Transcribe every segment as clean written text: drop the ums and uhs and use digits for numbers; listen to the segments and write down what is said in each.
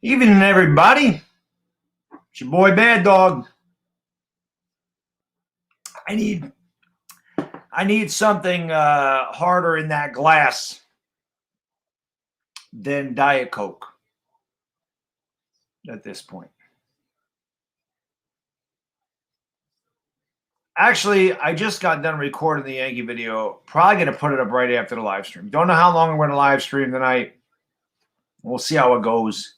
Evening, everybody. It's your boy Bad Dog. I need something harder in that glass than Diet Coke at this point. Actually, I just got done recording the Yankee video. Probably going to put it up right after the live stream. Don't know how long we're going to live stream tonight. We'll see how it goes.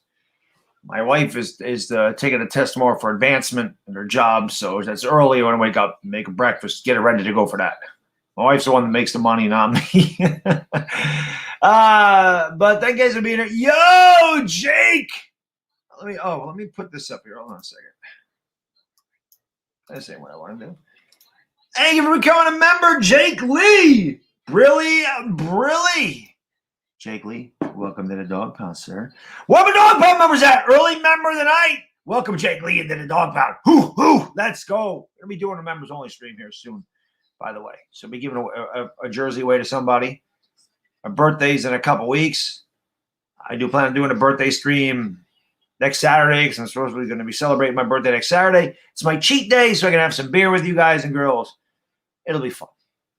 My wife is taking a test tomorrow for advancement in her job, so that's early. I want to wake up, make a breakfast, get it ready to go for that. My wife's the one that makes the money, not me. But thank you guys for being here. Yo, Jake! Let me put this up here. Hold on a second. This ain't what I want to do. Thank you for becoming a member, Jake Lee. Brilly. Jake Lee, welcome to the Dog Pound, sir. Where my Dog Pound members at? Early member of the night. Welcome, Jake Lee, into the Dog Pound. Hoo, let's go. We're going to be doing a members only stream here soon, by the way. So be giving a jersey away to somebody. My birthday's in a couple weeks. I do plan on doing a birthday stream next Saturday because I'm supposedly going to be celebrating my birthday next Saturday. It's my cheat day, so I can have some beer with you guys and girls. It'll be fun.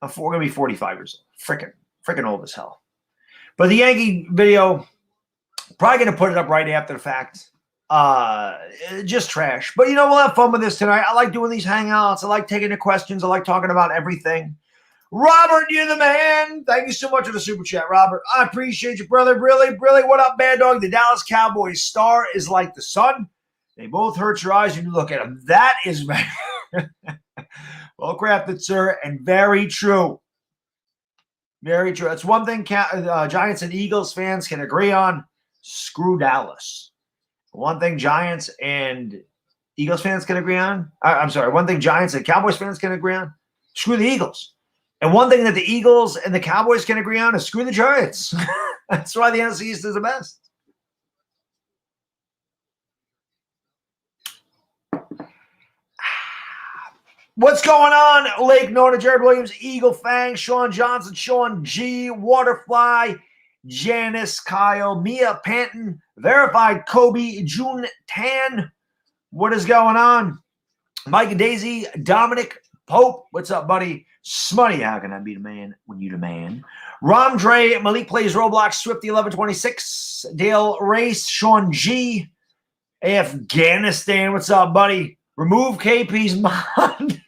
We're going to be 45 years old. Freaking old as hell. But the Yankee video, probably going to put it up right after the fact. Just trash. But, we'll have fun with this tonight. I like doing these hangouts. I like taking the questions. I like talking about everything. Robert, you're the man. Thank you so much for the super chat, Robert. I appreciate you, brother. Really. What up, Bad Dog? The Dallas Cowboys star is like the sun. They both hurt your eyes when you look at them. That is well crafted, sir, and very true. Very true. That's one thing Giants and Eagles fans can agree on. Screw Dallas. One thing Giants and Eagles fans can agree on. One thing Giants and Cowboys fans can agree on. Screw the Eagles. And one thing that the Eagles and the Cowboys can agree on is screw the Giants. That's why the NFC East is the best. What's going on? Lake Nona, Jared Williams, Eagle Fang, Sean Johnson, Sean G, Waterfly, Janice, Kyle, Mia Panton, Verified Kobe, June Tan. What is going on? Mike and Daisy, Dominic Pope. What's up, buddy? Smutty, how can I be the man when you the man? Rom Dre, Malik plays Roblox, Swifty 1126, Dale Race, Sean G, Afghanistan. What's up, buddy? Remove KP's mod.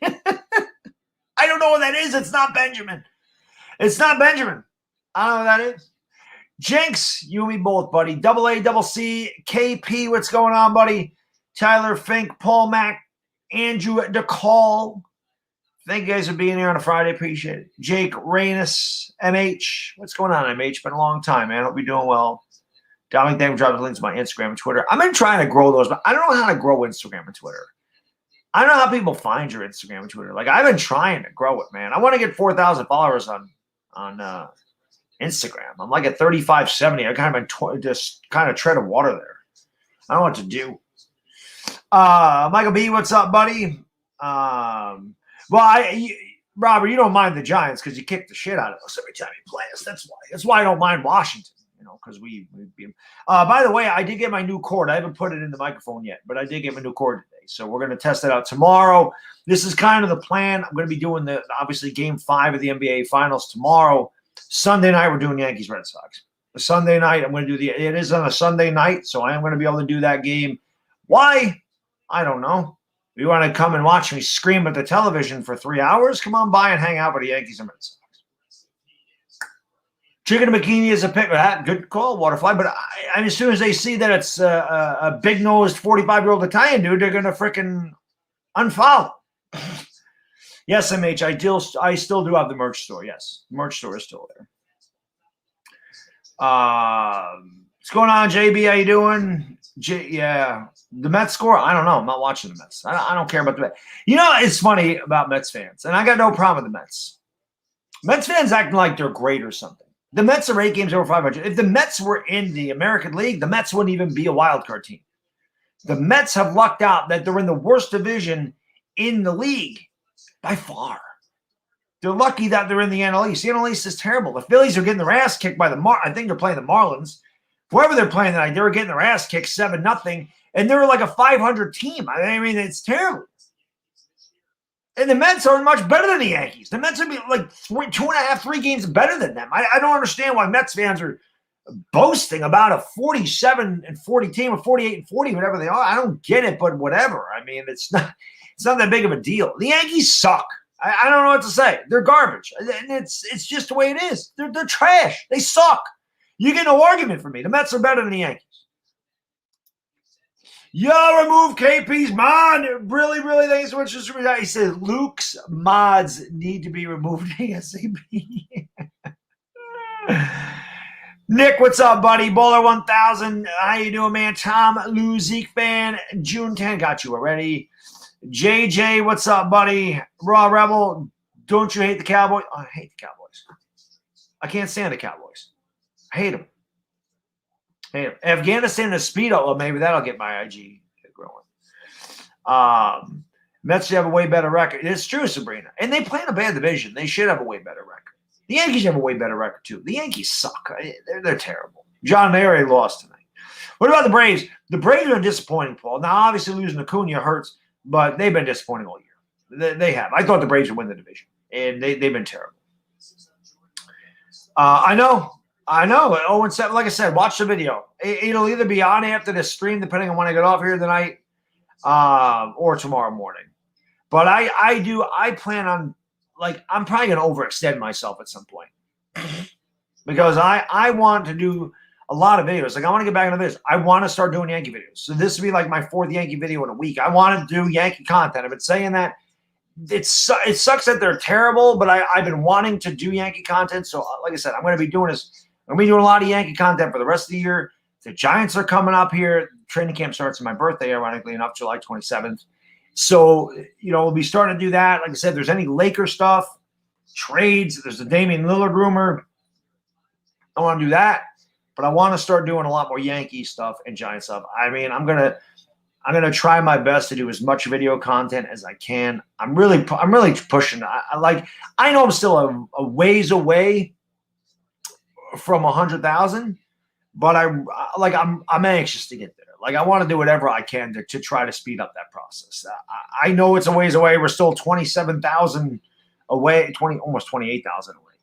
I don't know what that is. It's not Benjamin. I don't know what that is. Jinx, you and me both, buddy. Double A, double C, KP, what's going on, buddy? Tyler Fink, Paul Mack, Andrew DeCall. Thank you guys for being here on a Friday. Appreciate it. Jake Reynes, MH. What's going on, MH? Been a long time, man. Hope you're doing well. Dominic, thank you for dropping the links to my Instagram and Twitter. I've been trying to grow those, but I don't know how to grow Instagram and Twitter. I don't know how people find your Instagram and Twitter. Like, I've been trying to grow it, man. I want to get 4,000 followers on Instagram. I'm like at 3,570. I kind of just kind of tread water there. I don't know what to do. Michael B, what's up, buddy? Robert, you don't mind the Giants because you kick the shit out of us every time you play us. That's why. That's why I don't mind Washington. Because we beat them. By the way, I did get my new cord. I haven't put it in the microphone yet, but I did get my new cord today. So we're going to test it out tomorrow. This is kind of the plan. I'm going to be doing obviously Game 5 of the NBA Finals tomorrow. Sunday night, we're doing Yankees Red Sox. Sunday night, I'm going to do it is on a Sunday night, so I am going to be able to do that game. Why? I don't know. If you want to come and watch me scream at the television for 3 hours, come on by and hang out with the Yankees and Red Sox. Chicken bikini is a pick. Good call, Waterfly. But as soon as they see that it's a big-nosed 45-year-old Italian dude, they're going to freaking unfollow. Yes, MH, I still do have the merch store. Yes, the merch store is still there. What's going on, JB? How you doing? Yeah, the Mets score? I don't know. I'm not watching the Mets. I don't care about the Mets. It's funny about Mets fans, and I got no problem with the Mets. Mets fans acting like they're great or something. The Mets are 8 games over 500. If the Mets were in the American League, the Mets wouldn't even be a wild card team. The Mets have lucked out that they're in the worst division in the league by far. They're lucky that they're in the NL East. The NL East is terrible. The Phillies are getting their ass kicked by I think they're playing the Marlins. whoever they're playing tonight, they were getting their ass kicked 7-0, and they were like a 500 team. I mean, it's terrible. And the Mets are much better than the Yankees. The Mets would be like 2.5, 3 games better than them. I don't understand why Mets fans are boasting about a 47-40 team, or 48-40, whatever they are. I don't get it, but whatever. I mean, it's not that big of a deal. The Yankees suck. I don't know what to say. They're garbage. And it's just the way it is. They're trash. They suck. You get no argument from me. The Mets are better than the Yankees. Yo, remove KP's mod. Really, thanks so much. He says Luke's mods need to be removed ASAP. Nick, what's up, buddy? Bowler 1000. How you doing, man? Tom Lou Zeke fan. June 10 got you already. JJ, what's up, buddy? Raw Rebel. Don't you hate the Cowboys? Oh, I hate the Cowboys. I can't stand the Cowboys. I hate them. Afghanistan and Speedo. Well, maybe that'll get my IG growing. Mets should have a way better record. It's true, Sabrina. And they play in a bad division. They should have a way better record. The Yankees have a way better record, too. The Yankees suck. They're terrible. John, they already lost tonight. What about the Braves? The Braves are disappointing, Paul. Now, obviously, losing Acuna hurts, but they've been disappointing all year. They have. I thought the Braves would win the division, and they've been terrible. I know. 0-7. Like I said, watch the video. It'll either be on after the stream, depending on when I get off here tonight, or tomorrow morning. But I plan on, like, I'm probably going to overextend myself at some point because I want to do a lot of videos. Like, I want to get back into this. I want to start doing Yankee videos. So this will be like my 4th Yankee video in a week. I want to do Yankee content. I've been saying that. It sucks that they're terrible, but I've been wanting to do Yankee content. So, like I said, I'm going to be doing this. I'm going to be doing a lot of Yankee content for the rest of the year. The Giants are coming up here. Training camp starts on my birthday, ironically enough, July 27th. So, we'll be starting to do that. Like I said, there's any Laker stuff, trades. There's the Damian Lillard rumor. I want to do that, but I want to start doing a lot more Yankee stuff and Giant stuff. I mean, I'm gonna try my best to do as much video content as I can. I'm really pushing. I know I'm still a ways away from 100,000, but I'm anxious to get there. Like, I want to do whatever I can to try to speed up that process. I know it's a ways away. We're still 27,000 away, almost 28,000 away.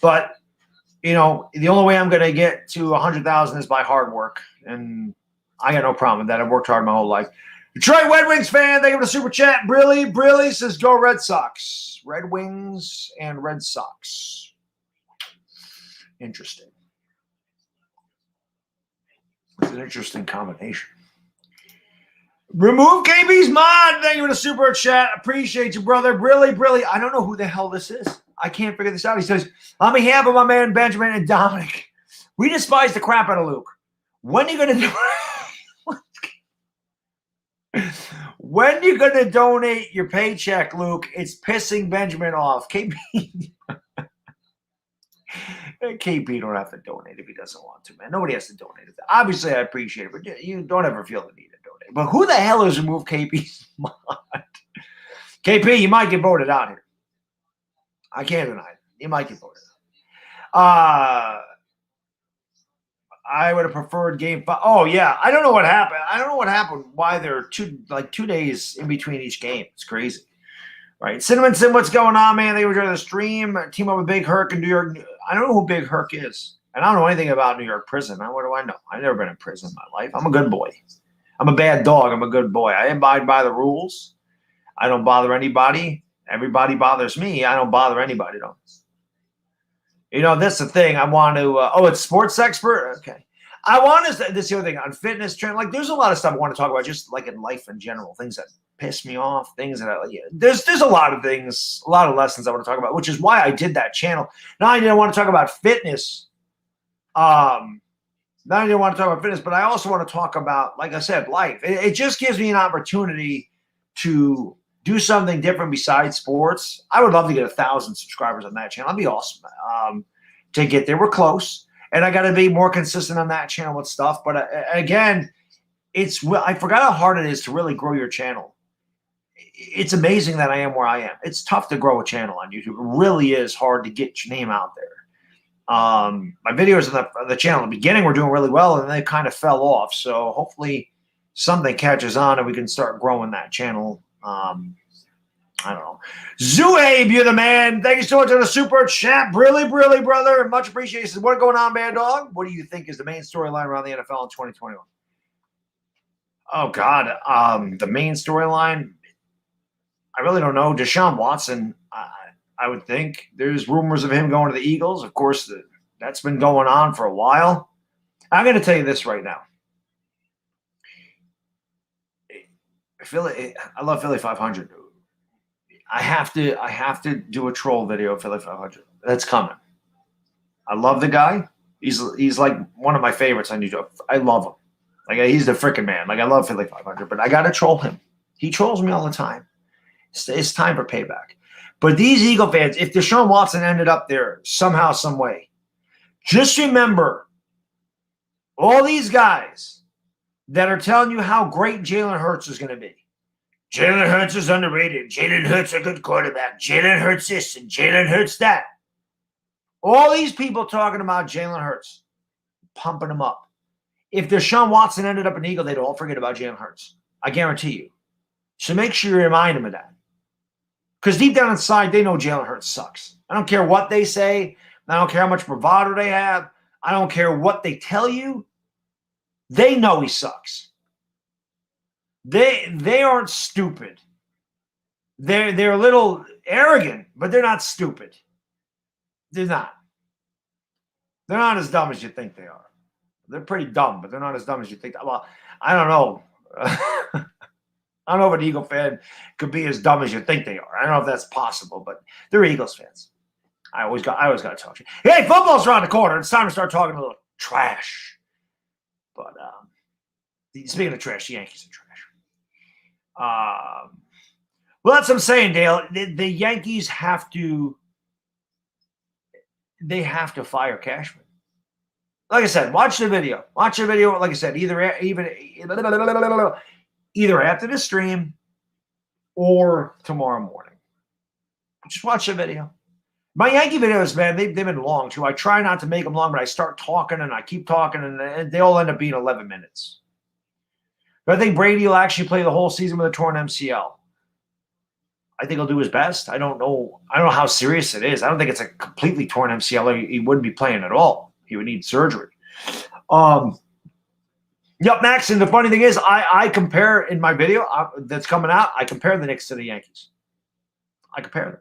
But the only way I'm going to get to 100,000 is by hard work, and I got no problem with that. I've worked hard my whole life. Detroit Red Wings fan, thank you for the super chat. Brilly says, go Red Sox. Red Wings and Red Sox. Interesting. It's an interesting combination. Remove KB's mod. Thank you for the super chat. Appreciate you, brother. Brilly. I don't know who the hell this is. I can't figure this out. He says, on behalf of my man Benjamin and Dominic, we despise the crap out of Luke. When are you going to do When you going to donate your paycheck, Luke? It's pissing Benjamin off. KP don't have to donate if he doesn't want to, man. Nobody has to donate. Obviously, I appreciate it, but you don't ever feel the need to donate. But who the hell has removed KP's mod? KP, you might get voted out here. I can't deny it. You might get voted out. I would have preferred game 5. Oh, yeah. I don't know what happened. Why there are 2 days in between each game. It's crazy. Right. Cinnamon Sim, what's going on, man? They were trying to stream. Team up with Big Herc in New York. I don't know who Big Herc is. And I don't know anything about New York prison. What do I know? I've never been in prison in my life. I'm a good boy. I'm a bad dog. I'm a good boy. I abide by the rules. I don't bother anybody. Everybody bothers me. I don't bother anybody, though. That's the thing. I want to it's sports expert? Okay. I want to – this is the other thing. On fitness trend, like, there's a lot of stuff I want to talk about just, like, in life in general, things that piss me off, things that there's a lot of things, a lot of lessons I want to talk about, which is why I did that channel. Not only did I want to talk about fitness, but I also want to talk about, like I said, life. It just gives me an opportunity to do something different besides sports. I would love to get 1,000 subscribers on that channel. That'd be awesome to get there. We're close. And I got to be more consistent on that channel with stuff. But again, I forgot how hard it is to really grow your channel. It's amazing that I am where I am. It's tough to grow a channel on YouTube. It really is hard to get your name out there. My videos on the channel in the beginning were doing really well, and they kind of fell off. So hopefully something catches on and we can start growing that channel. I don't know. Zuabe, you're the man. Thank you so much on the super chat. Really, brother. Much appreciated. What's going on, Bad Dog? What do you think is the main storyline around the NFL in 2021? Oh, God. The main storyline, I really don't know. Deshaun Watson, I would think. There's rumors of him going to the Eagles. Of course, that's been going on for a while. I'm going to tell you this right now. I love Philly 500. I have to do a troll video of Philly 500. That's coming. I love the guy. He's like one of my favorites on YouTube. I love him. Like, he's the freaking man. Like, I love Philly 500, but I got to troll him. He trolls me all the time. It's time for payback. But these Eagle fans, if Deshaun Watson ended up there somehow, some way, just remember all these guys that are telling you how great Jalen Hurts is going to be. Jalen Hurts is underrated. Jalen Hurts a good quarterback. Jalen Hurts this and Jalen Hurts that. All these people talking about Jalen Hurts, pumping him up. If Deshaun Watson ended up an Eagle, they'd all forget about Jalen Hurts. I guarantee you. So make sure you remind them of that. Because deep down inside, they know Jalen Hurts sucks. I don't care what they say. I don't care how much bravado they have. I don't care what they tell you. They know he sucks. They aren't stupid. They're a little arrogant, but they're not stupid. They're not. They're not as dumb as you think they are. They're pretty dumb, but they're not as dumb as you think. Well, I don't know. I don't know if an Eagle fan could be as dumb as you think they are. I don't know if that's possible, but they're Eagles fans. I always got to talk to you. Hey, football's around the corner. It's time to start talking a little trash. But speaking of trash, the Yankees are trash. Well, that's what I'm saying, Dale. The Yankees have to fire Cashman. Like I said, watch the video. Watch the video. Like I said, either after the stream or tomorrow morning. Just watch the video. My Yankee videos, man, they've been long too. I try not to make them long, but I start talking and I keep talking, and they all end up being 11 minutes. But I think Brady will actually play the whole season with a torn MCL. I think he'll do his best. I don't know how serious it is. I don't think it's a completely torn MCL. He wouldn't be playing at all. He would need surgery. Yep, Max. And the funny thing is, I compare in my video that's coming out, I compare the Knicks to the Yankees. I compare them.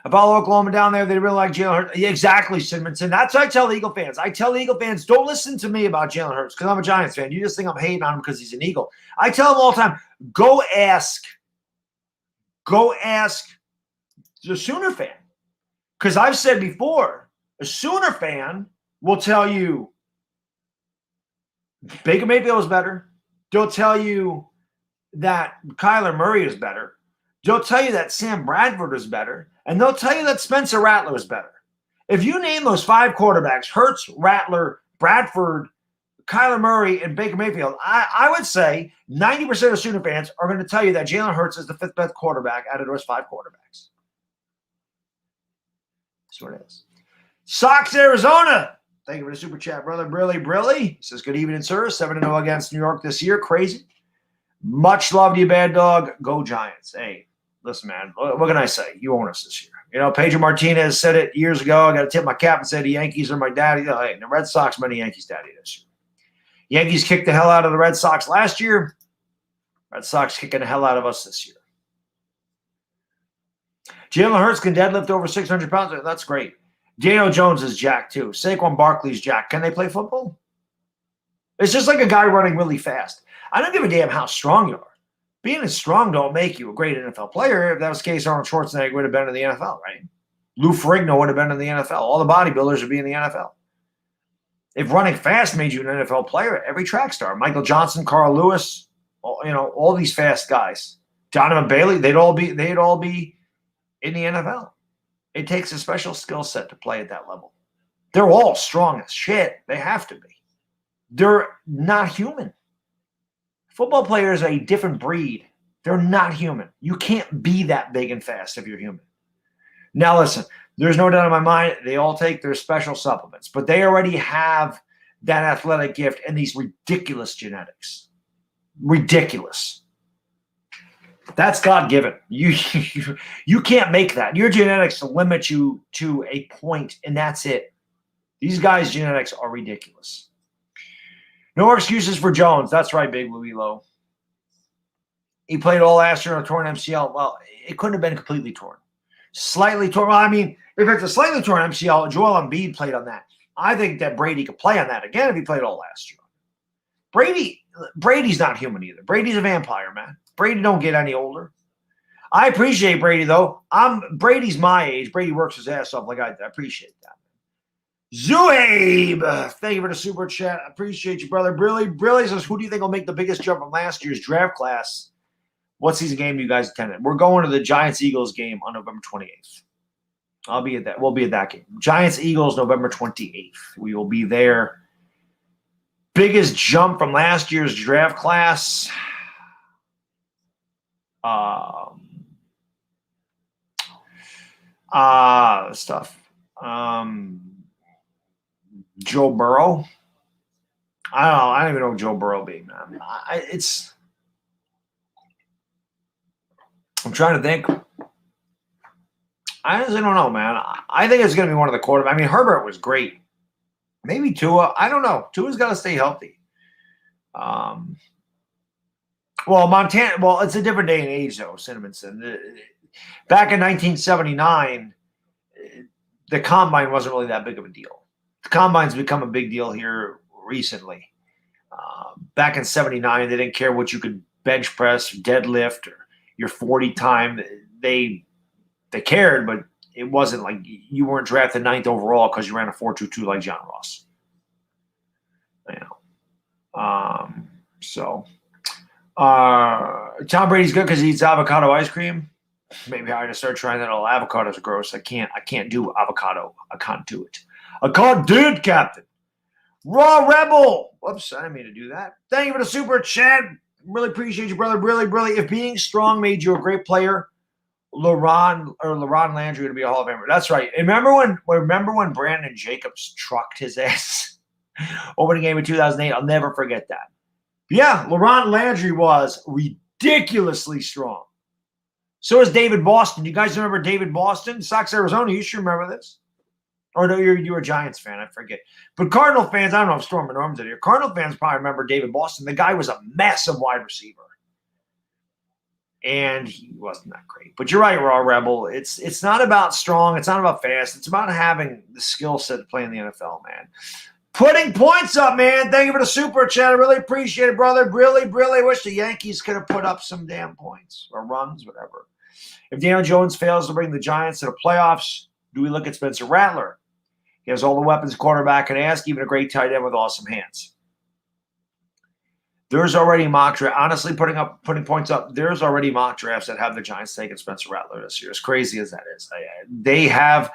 I follow Oklahoma down there. They really like Jalen Hurts. Yeah, exactly, Simonson. That's what I tell the Eagle fans. I tell the Eagle fans, don't listen to me about Jalen Hurts because I'm a Giants fan. You just think I'm hating on him because he's an Eagle. I tell them all the time, go ask the Sooner fan. Because I've said before, a Sooner fan will tell you Baker Mayfield is better. They'll tell you that Kyler Murray is better. They'll tell you that Sam Bradford is better. And they'll tell you that Spencer Rattler is better. If you name those 5 quarterbacks, Hurts, Rattler, Bradford, Kyler Murray, and Baker Mayfield, I would say 90% of Sooner fans are going to tell you that Jalen Hurts is the 5th best quarterback out of those 5 quarterbacks. That's what it is. Sox, Arizona. Thank you for the super chat, brother. Brilly. Says, good evening, sir. 7-0 against New York this year. Crazy. Much love to you, Bad Dog. Go Giants. Hey, listen, man. What can I say? You own us this year. You know, Pedro Martinez said it years ago. I got to tip my cap and say the Yankees are my daddy. Hey, the Red Sox are my Yankees' daddy this year. Yankees kicked the hell out of the Red Sox last year. Red Sox kicking the hell out of us this year. Jalen Hurts can deadlift over 600 pounds. That's great. Daniel Jones is jacked too. Saquon Barkley's jacked. Can they play football? It's just like a guy running really fast. I don't give a damn how strong you are. Being strong don't make you a great NFL player. If that was the case, Arnold Schwarzenegger would have been in the NFL, right? Lou Ferrigno would have been in the NFL. All the bodybuilders would be in the NFL. If running fast made you an NFL player, every track star, Michael Johnson, Carl Lewis, all these fast guys, Donovan Bailey, they'd all be in the NFL. It takes a special skill set to play at that level. They're all strong as shit. They have to be. They're not human. Football players are a different breed. They're not human. You can't be that big and fast if you're human. Now listen, There's no doubt in my mind they all take their special supplements, but they already have that athletic gift and these ridiculous genetics. Ridiculous. That's God-given. You can't make that. Your genetics limit you to a point, and that's it. These guys' genetics are ridiculous. No excuses for Jones. That's right, Big Louie Low. He played all last year on a torn MCL. Well, it couldn't have been completely torn. Slightly torn. Well, I mean, if it's a slightly torn MCL, Joel Embiid played on that. I think that Brady could play on that again if he played all last year. Brady's not human either. Brady's a vampire, man. Brady don't get any older. I appreciate Brady, though. Brady's my age. Brady works his ass off like I appreciate that. Zuabe, thank you for the super chat. I appreciate you, brother. Brilly says, who do you think will make the biggest jump from last year's draft class? What season game do you guys attended? We're going to the Giants-Eagles game on November 28th. I'll be at that. We'll be at that game. Giants-Eagles, November 28th. We will be there. Biggest jump from last year's draft class. Stuff. Joe Burrow. I don't know. I don't even know Joe Burrow being, man. I'm trying to think. I honestly don't know, man. I think it's going to be one of the quarterbacks. I mean, Herbert was great. Maybe Tua. I don't know. Tua's got to stay healthy. Montana. Well, it's a different day and age, though, Cinnamonson. Back in 1979, the combine wasn't really that big of a deal. The combine's become a big deal here recently. Back in 79, they didn't care what you could bench press, deadlift, or your 40 time. They cared, but it wasn't like you weren't drafted 9th overall because you ran a 4.22 like John Ross. Tom Brady's good because he eats avocado ice cream. Maybe I ought to start trying that. All avocados are gross. I can't do avocado. I can't do it. I can't do it, Captain. Raw Rebel. Whoops, I didn't mean to do that. Thank you for the super chat. Really appreciate you, brother. Really. If being strong made you a great player, LaRon Landry would be a Hall of Famer. That's right. Remember when Brandon Jacobs trucked his ass opening game in 2008? I'll never forget that. Yeah, LaRon Landry was ridiculously strong. So is David Boston. You guys remember David Boston? Sox, Arizona. You should remember this. Or no, you're a Giants fan. I forget. But Cardinal fans, I don't know if Storm and Norm's in here. Cardinal fans probably remember David Boston. The guy was a massive wide receiver. And he wasn't that great. But you're right, Raw Rebel. It's not about strong. It's not about fast. It's about having the skill set to play in the NFL, man. Putting points up, man. Thank you for the super chat. I really appreciate it, brother. Really wish the Yankees could have put up some damn points or runs, whatever. If Daniel Jones fails to bring the Giants to the playoffs, do we look at Spencer Rattler? He has all the weapons quarterback can ask, even a great tight end with awesome hands. There's already mock draft. Honestly, putting points up, there's already mock drafts that have the Giants taking Spencer Rattler this year. As crazy as that is. They have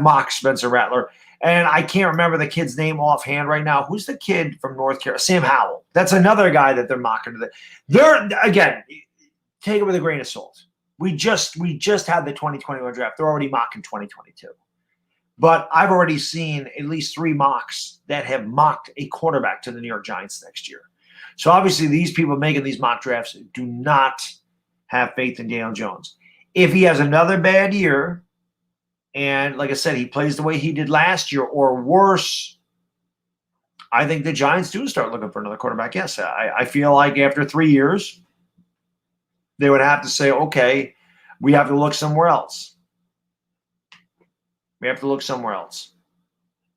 mocked Spencer Rattler. And I can't remember the kid's name offhand right now. Who's the kid from North Carolina? Sam Howell. That's another guy that they're mocking. They're, again, take it with a grain of salt. We just had the 2021 draft. They're already mocking 2022. But I've already seen at least 3 mocks that have mocked a quarterback to the New York Giants next year. So obviously these people making these mock drafts do not have faith in Daniel Jones. If he has another bad year, and like I said, he plays the way he did last year or worse, I think the Giants do start looking for another quarterback. Yes, I feel like after 3 years, they would have to say, okay, we have to look somewhere else.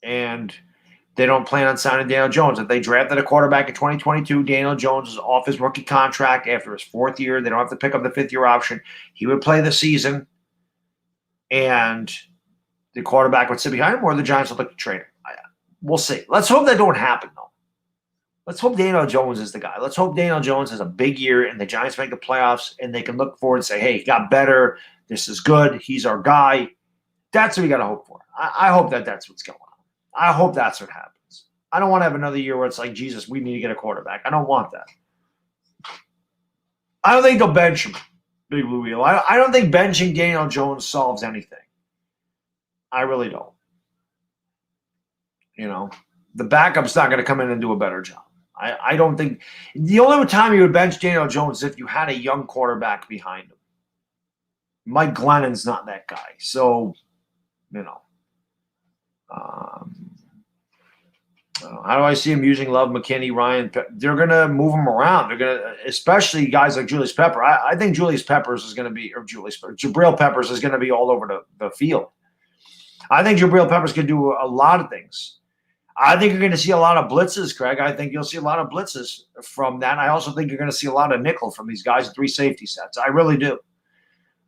And they don't plan on signing Daniel Jones. If they drafted a quarterback in 2022, Daniel Jones is off his rookie contract after his 4th year. They don't have to pick up the 5th-year option. He would play the season, and the quarterback would sit behind him, or the Giants would look to trade him. We'll see. Let's hope that don't happen, though. Let's hope Daniel Jones is the guy. Let's hope Daniel Jones has a big year, and the Giants make the playoffs, and they can look forward and say, hey, he got better. This is good. He's our guy. That's what we got to hope for. I hope that's what's going on. I hope that's what happens. I don't want to have another year where it's like, Jesus, we need to get a quarterback. I don't want that. I don't think they'll bench him, Big Blue Wheel. I don't think benching Daniel Jones solves anything. I really don't. You know, the backup's not going to come in and do a better job. I don't think the only time you would bench Daniel Jones is if you had a young quarterback behind him. Mike Glennon's not that guy. So, you know, how do I see him using Love, McKinney, Ryan? They're going to move him around. They're going to, especially guys like Julius Pepper. I think Julius Peppers is going to be, or Jabril Peppers is going to be all over the field. I think Jabril Peppers can do a lot of things. I think you're going to see a lot of blitzes, Craig. I think you'll see a lot of blitzes from that. I also think you're going to see a lot of nickel from these guys in 3 safety sets. I really do.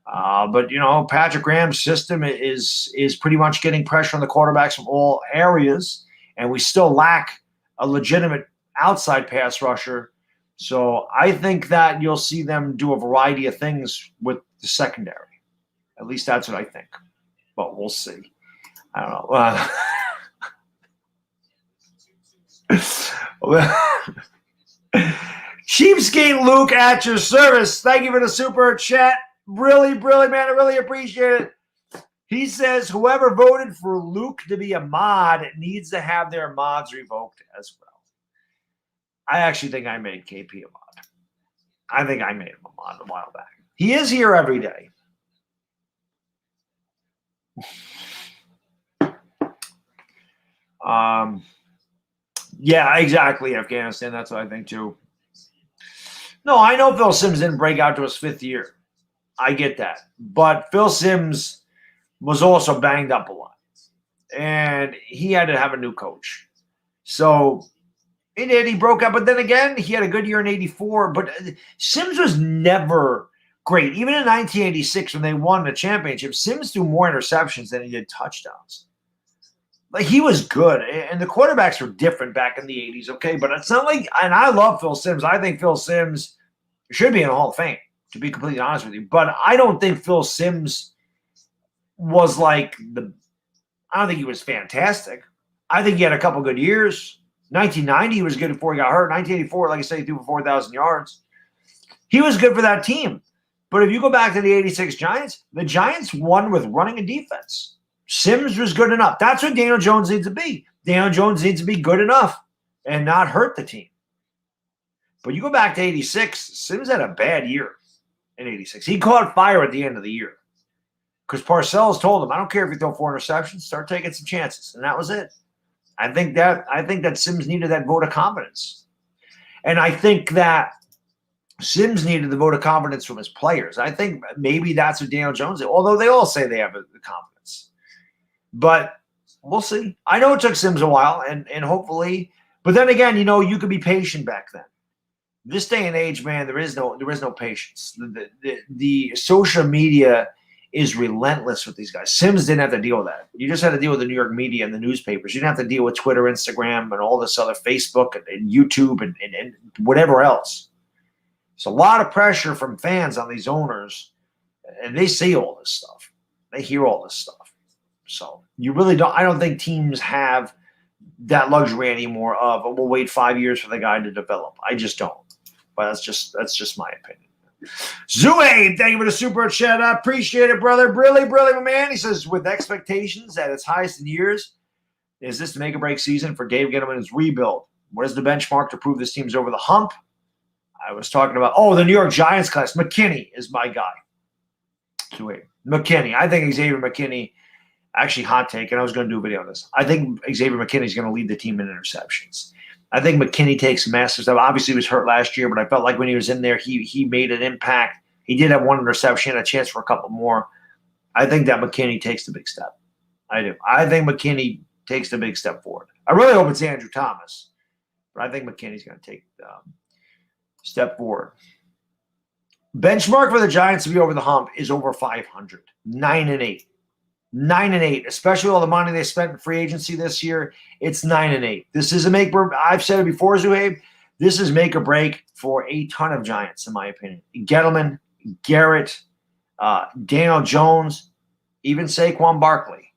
But, you know, Patrick Graham's system is pretty much getting pressure on the quarterbacks from all areas, and we still lack a legitimate outside pass rusher. So I think that you'll see them do a variety of things with the secondary. At least that's what I think. But we'll see. I don't know. Cheapskate Luke at your service. Thank you for the super chat. Really, man. I really appreciate it. He says whoever voted for Luke to be a mod needs to have their mods revoked as well. I actually think I made KP a mod. I think I made him a mod a while back. He is here every day. Yeah, exactly, Afghanistan. That's what I think, too. No, I know Phil Simms didn't break out to his 5th year. I get that. But Phil Simms was also banged up a lot. And he had to have a new coach. So he did. He broke up. But then again, he had a good year in 84. But Simms was never great. Even in 1986 when they won the championship, Simms threw more interceptions than he did touchdowns. Like, he was good, and the quarterbacks were different back in the 80s, okay? But it's not like – and I love Phil Simms. I think Phil Simms should be in the Hall of Fame, to be completely honest with you. But I don't think Phil Simms was like the – I don't think he was fantastic. I think he had a couple good years. 1990, he was good before he got hurt. 1984, like I say, he threw for 4,000 yards. He was good for that team. But if you go back to the 86 Giants, the Giants won with running and defense. Simms was good enough. That's what Daniel Jones needs to be. Daniel Jones needs to be good enough and not hurt the team. But you go back to 86, Simms had a bad year in 86. He caught fire at the end of the year because Parcells told him, I don't care if you throw 4 interceptions, start taking some chances. And that was it. I think that Simms needed that vote of confidence. And I think that Simms needed the vote of confidence from his players. I think maybe that's what Daniel Jones did, although they all say they have the confidence. But we'll see. I know it took Simms a while, and hopefully, but then again, you know, you could be patient back then. This day and age, man, there is no patience. The social media is relentless with these guys. Simms didn't have to deal with that. You just had to deal with the New York media and the newspapers. You didn't have to deal with Twitter, Instagram, and all this other Facebook and YouTube and whatever else. It's a lot of pressure from fans on these owners, and they see all this stuff. They hear all this stuff. So you really don't – I don't think teams have that luxury anymore of, we'll wait 5 years for the guy to develop. I just don't. But that's just my opinion. Zuabe, thank you for the super chat. I appreciate it, brother. Brilly, my man. He says, with expectations at its highest in years, is this the make or break season for Dave Gettleman's rebuild? What is the benchmark to prove this team's over the hump? I was talking about, the New York Giants class. McKinney is my guy. Zuabe. McKinney. I think Xavier McKinney – actually, hot take, and I was going to do a video on this. I think Xavier McKinney is going to lead the team in interceptions. I think McKinney takes massive stuff. Obviously, he was hurt last year, but I felt like when he was in there, he made an impact. He did have 1 interception, a chance for a couple more. I think that McKinney takes the big step. I do. I think McKinney takes the big step forward. I really hope it's Andrew Thomas, but I think McKinney's going to take step forward. Benchmark for the Giants to be over the hump is over 500, 9-8. 9-8, especially all the money they spent in free agency this year. It's 9-8. This is a make or I've said it before, Zuhaib. This is make or break for a ton of Giants, in my opinion. Gettleman, Garrett, Daniel Jones, even Saquon Barkley.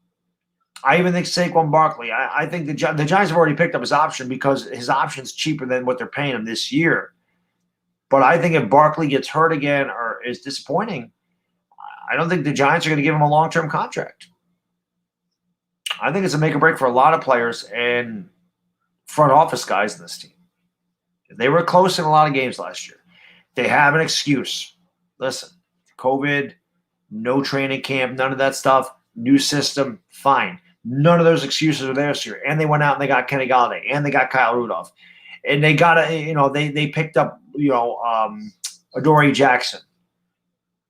I even think Saquon Barkley. I think the Giants have already picked up his option because his option's cheaper than what they're paying him this year. But I think if Barkley gets hurt again or is disappointing, I don't think the Giants are going to give him a long-term contract. I think it's a make or break for a lot of players and front office guys in this team. They were close in a lot of games last year. They have an excuse. Listen, COVID, no training camp, none of that stuff, new system, fine. None of those excuses are there this year. And they went out and they got Kenny Galladay and they got Kyle Rudolph. And they got they picked up, Adoree Jackson.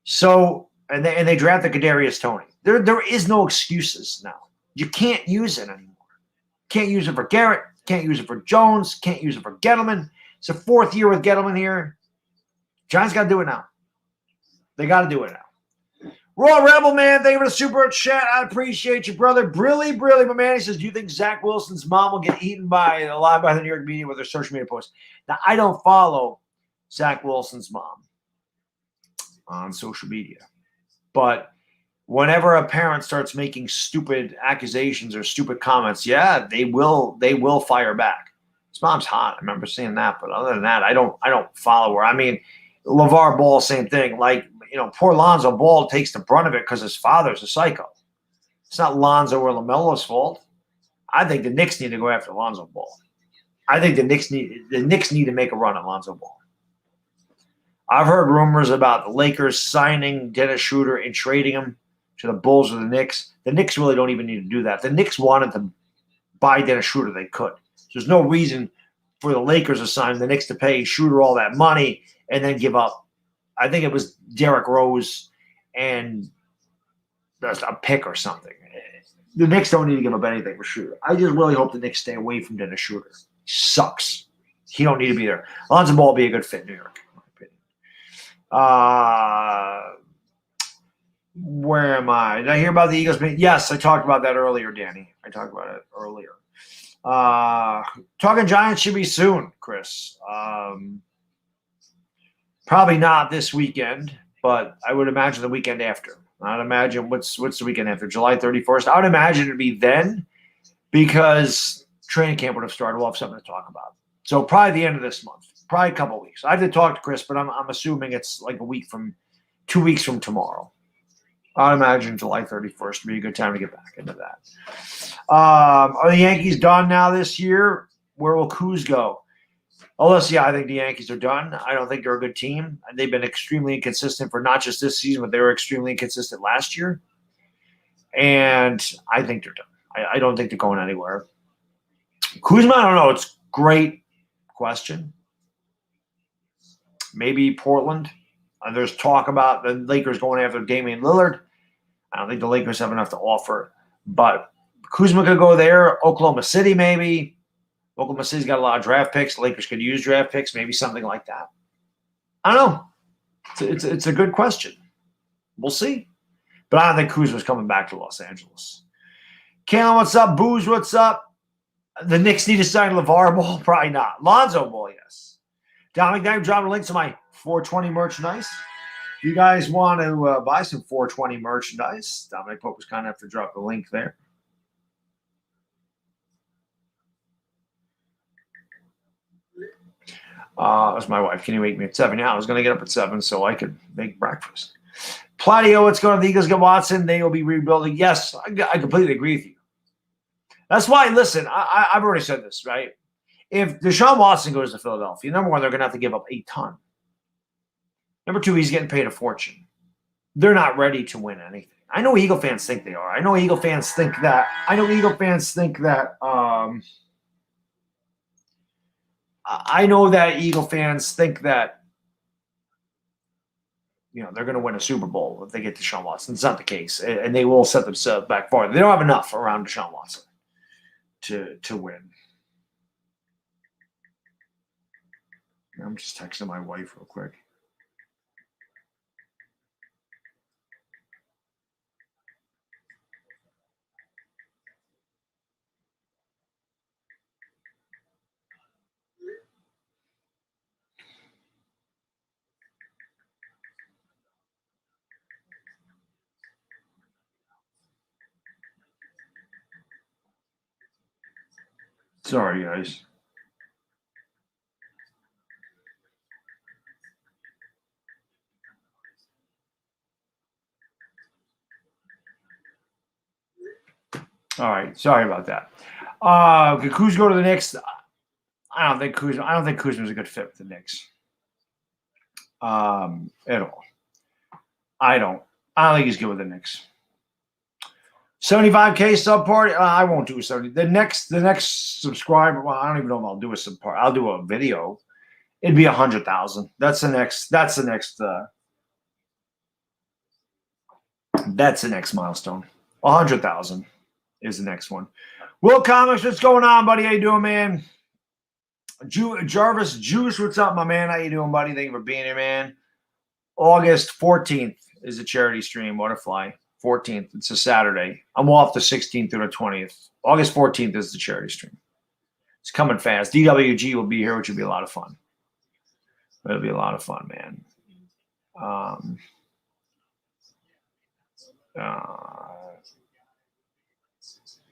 So, and they drafted Kadarius Toney. There is no excuses now. You can't use it anymore. Can't use it for Garrett. Can't use it for Jones. Can't use it for Gettleman. It's the fourth year with Gettleman here. Giants got to do it now. They got to do it now. Raw Rebel, man, thank you for the super chat. I appreciate you, brother. Brilly, my man. He says, do you think Zach Wilson's mom will get eaten alive by the New York media with their social media posts? Now, I don't follow Zach Wilson's mom on social media. But whenever a parent starts making stupid accusations or stupid comments, yeah, they will fire back. His mom's hot. I remember seeing that. But other than that, I don't follow her. I mean, LeVar Ball, same thing. Like, poor Lonzo Ball takes the brunt of it because his father's a psycho. It's not Lonzo or LaMelo's fault. I think the Knicks need to go after Lonzo Ball. I think the Knicks need to make a run at Lonzo Ball. I've heard rumors about the Lakers signing Dennis Schroeder and trading him to the Bulls or the Knicks. The Knicks really don't even need to do that. The Knicks wanted to buy Dennis Schroeder. They could. There's no reason for the Lakers to sign the Knicks to pay Schroeder all that money and then give up. I think it was Derrick Rose and just a pick or something. The Knicks don't need to give up anything for Schroeder. I just really hope the Knicks stay away from Dennis Schroeder. He sucks. He don't need to be there. Lonzo Ball would be a good fit in New York, in my opinion. Where am I? Did I hear about the Eagles? Yes, I talked about that earlier, Danny. I talked about it earlier. Talking Giants should be soon, Chris. Probably not this weekend, but I would imagine the weekend after. I'd imagine what's the weekend after? July 31st. I would imagine it'd be then because training camp would have started. We'll have something to talk about. So probably the end of this month, probably a couple of weeks. I have to talk to Chris, but I'm assuming it's like 2 weeks from tomorrow. I'd imagine July 31st would be a good time to get back into that. Are the Yankees done now this year? Where will Kuz go? Yeah, I think the Yankees are done. I don't think they're a good team. They've been extremely inconsistent for not just this season, but they were extremely inconsistent last year. And I think they're done. I don't think they're going anywhere. Kuzma, I don't know. It's a great question. Maybe Portland. There's talk about the Lakers going after Damian Lillard. I don't think the Lakers have enough to offer. But Kuzma could go there. Oklahoma City, maybe. Oklahoma City's got a lot of draft picks. The Lakers could use draft picks, maybe something like that. I don't know. It's a good question. We'll see. But I don't think Kuzma's coming back to Los Angeles. Kalen, what's up? Booze, what's up? The Knicks need to sign LeVar Ball? Probably not. Lonzo Ball, yes. Dominic, now I'm dropping a link to my 420 merchandise. If you guys want to buy some 420 merchandise, Dominic Pope was kind enough to drop the link there. That's my wife. Can you wake me at 7? Yeah, I was going to get up at 7 so I could make breakfast. Pladio, what's going on? The Eagles get Watson. They will be rebuilding. Yes, I completely agree with you. That's why, listen, I've already said this, right? If Deshaun Watson goes to Philadelphia, number one, they're going to have to give up a ton. Number two, he's getting paid a fortune. They're not ready to win anything. I know Eagle fans think they are. I know Eagle fans think that. I know that Eagle fans think that, they're going to win a Super Bowl if they get Deshaun Watson. It's not the case, and they will set themselves back farther. They don't have enough around Deshaun Watson to win. I'm just texting my wife real quick. Sorry, guys. All right. Sorry about that. Could Kuz go to the Knicks? I don't think Kuzma's a good fit with the Knicks. At all. I don't think he's good with the Knicks. 75K sub party. I won't do a 70. The next subscriber. Well, I don't even know if I'll do a sub party. I'll do a video. It'd be 100,000. That's the next. That's the next milestone. 100,000 is the next one. Will Comics, what's going on, buddy? How you doing, man? Jarvis Juice, what's up, my man? How you doing, buddy? Thank you for being here, man. August 14th is the charity stream, Butterfly. 14th. It's a Saturday. I'm off the 16th through the 20th. August 14th is the charity stream. It's coming fast. DWG will be here, which will be a lot of fun. It'll be a lot of fun, man.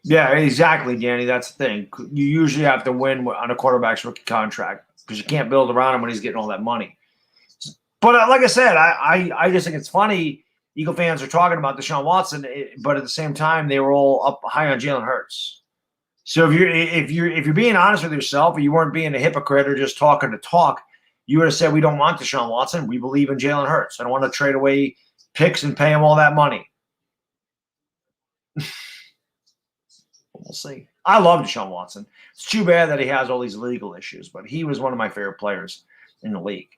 Yeah, exactly, Danny. That's the thing. You usually have to win on a quarterback's rookie contract because you can't build around him when he's getting all that money. But like I said, I just think it's funny. Eagle fans are talking about Deshaun Watson, but at the same time, they were all up high on Jalen Hurts. So if you're being honest with yourself, or you weren't being a hypocrite or just talking to talk, you would have said we don't want Deshaun Watson. We believe in Jalen Hurts. I don't want to trade away picks and pay him all that money. We'll see. I love Deshaun Watson. It's too bad that he has all these legal issues, but he was one of my favorite players in the league.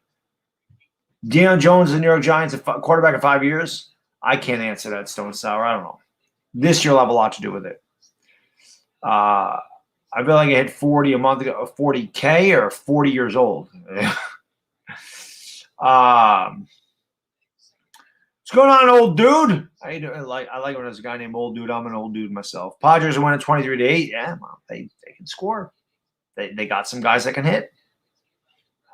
Deion Jones, the New York Giants, quarterback in 5 years. I can't answer that, Stone Sour. I don't know. This year will have a lot to do with it. I feel like I hit 40 a month ago, 40K or 40 years old. What's going on, old dude? How you doing? I like when there's a guy named Old Dude. I'm an old dude myself. Padres are winning 23-8. Yeah, well, they can score. They got some guys that can hit.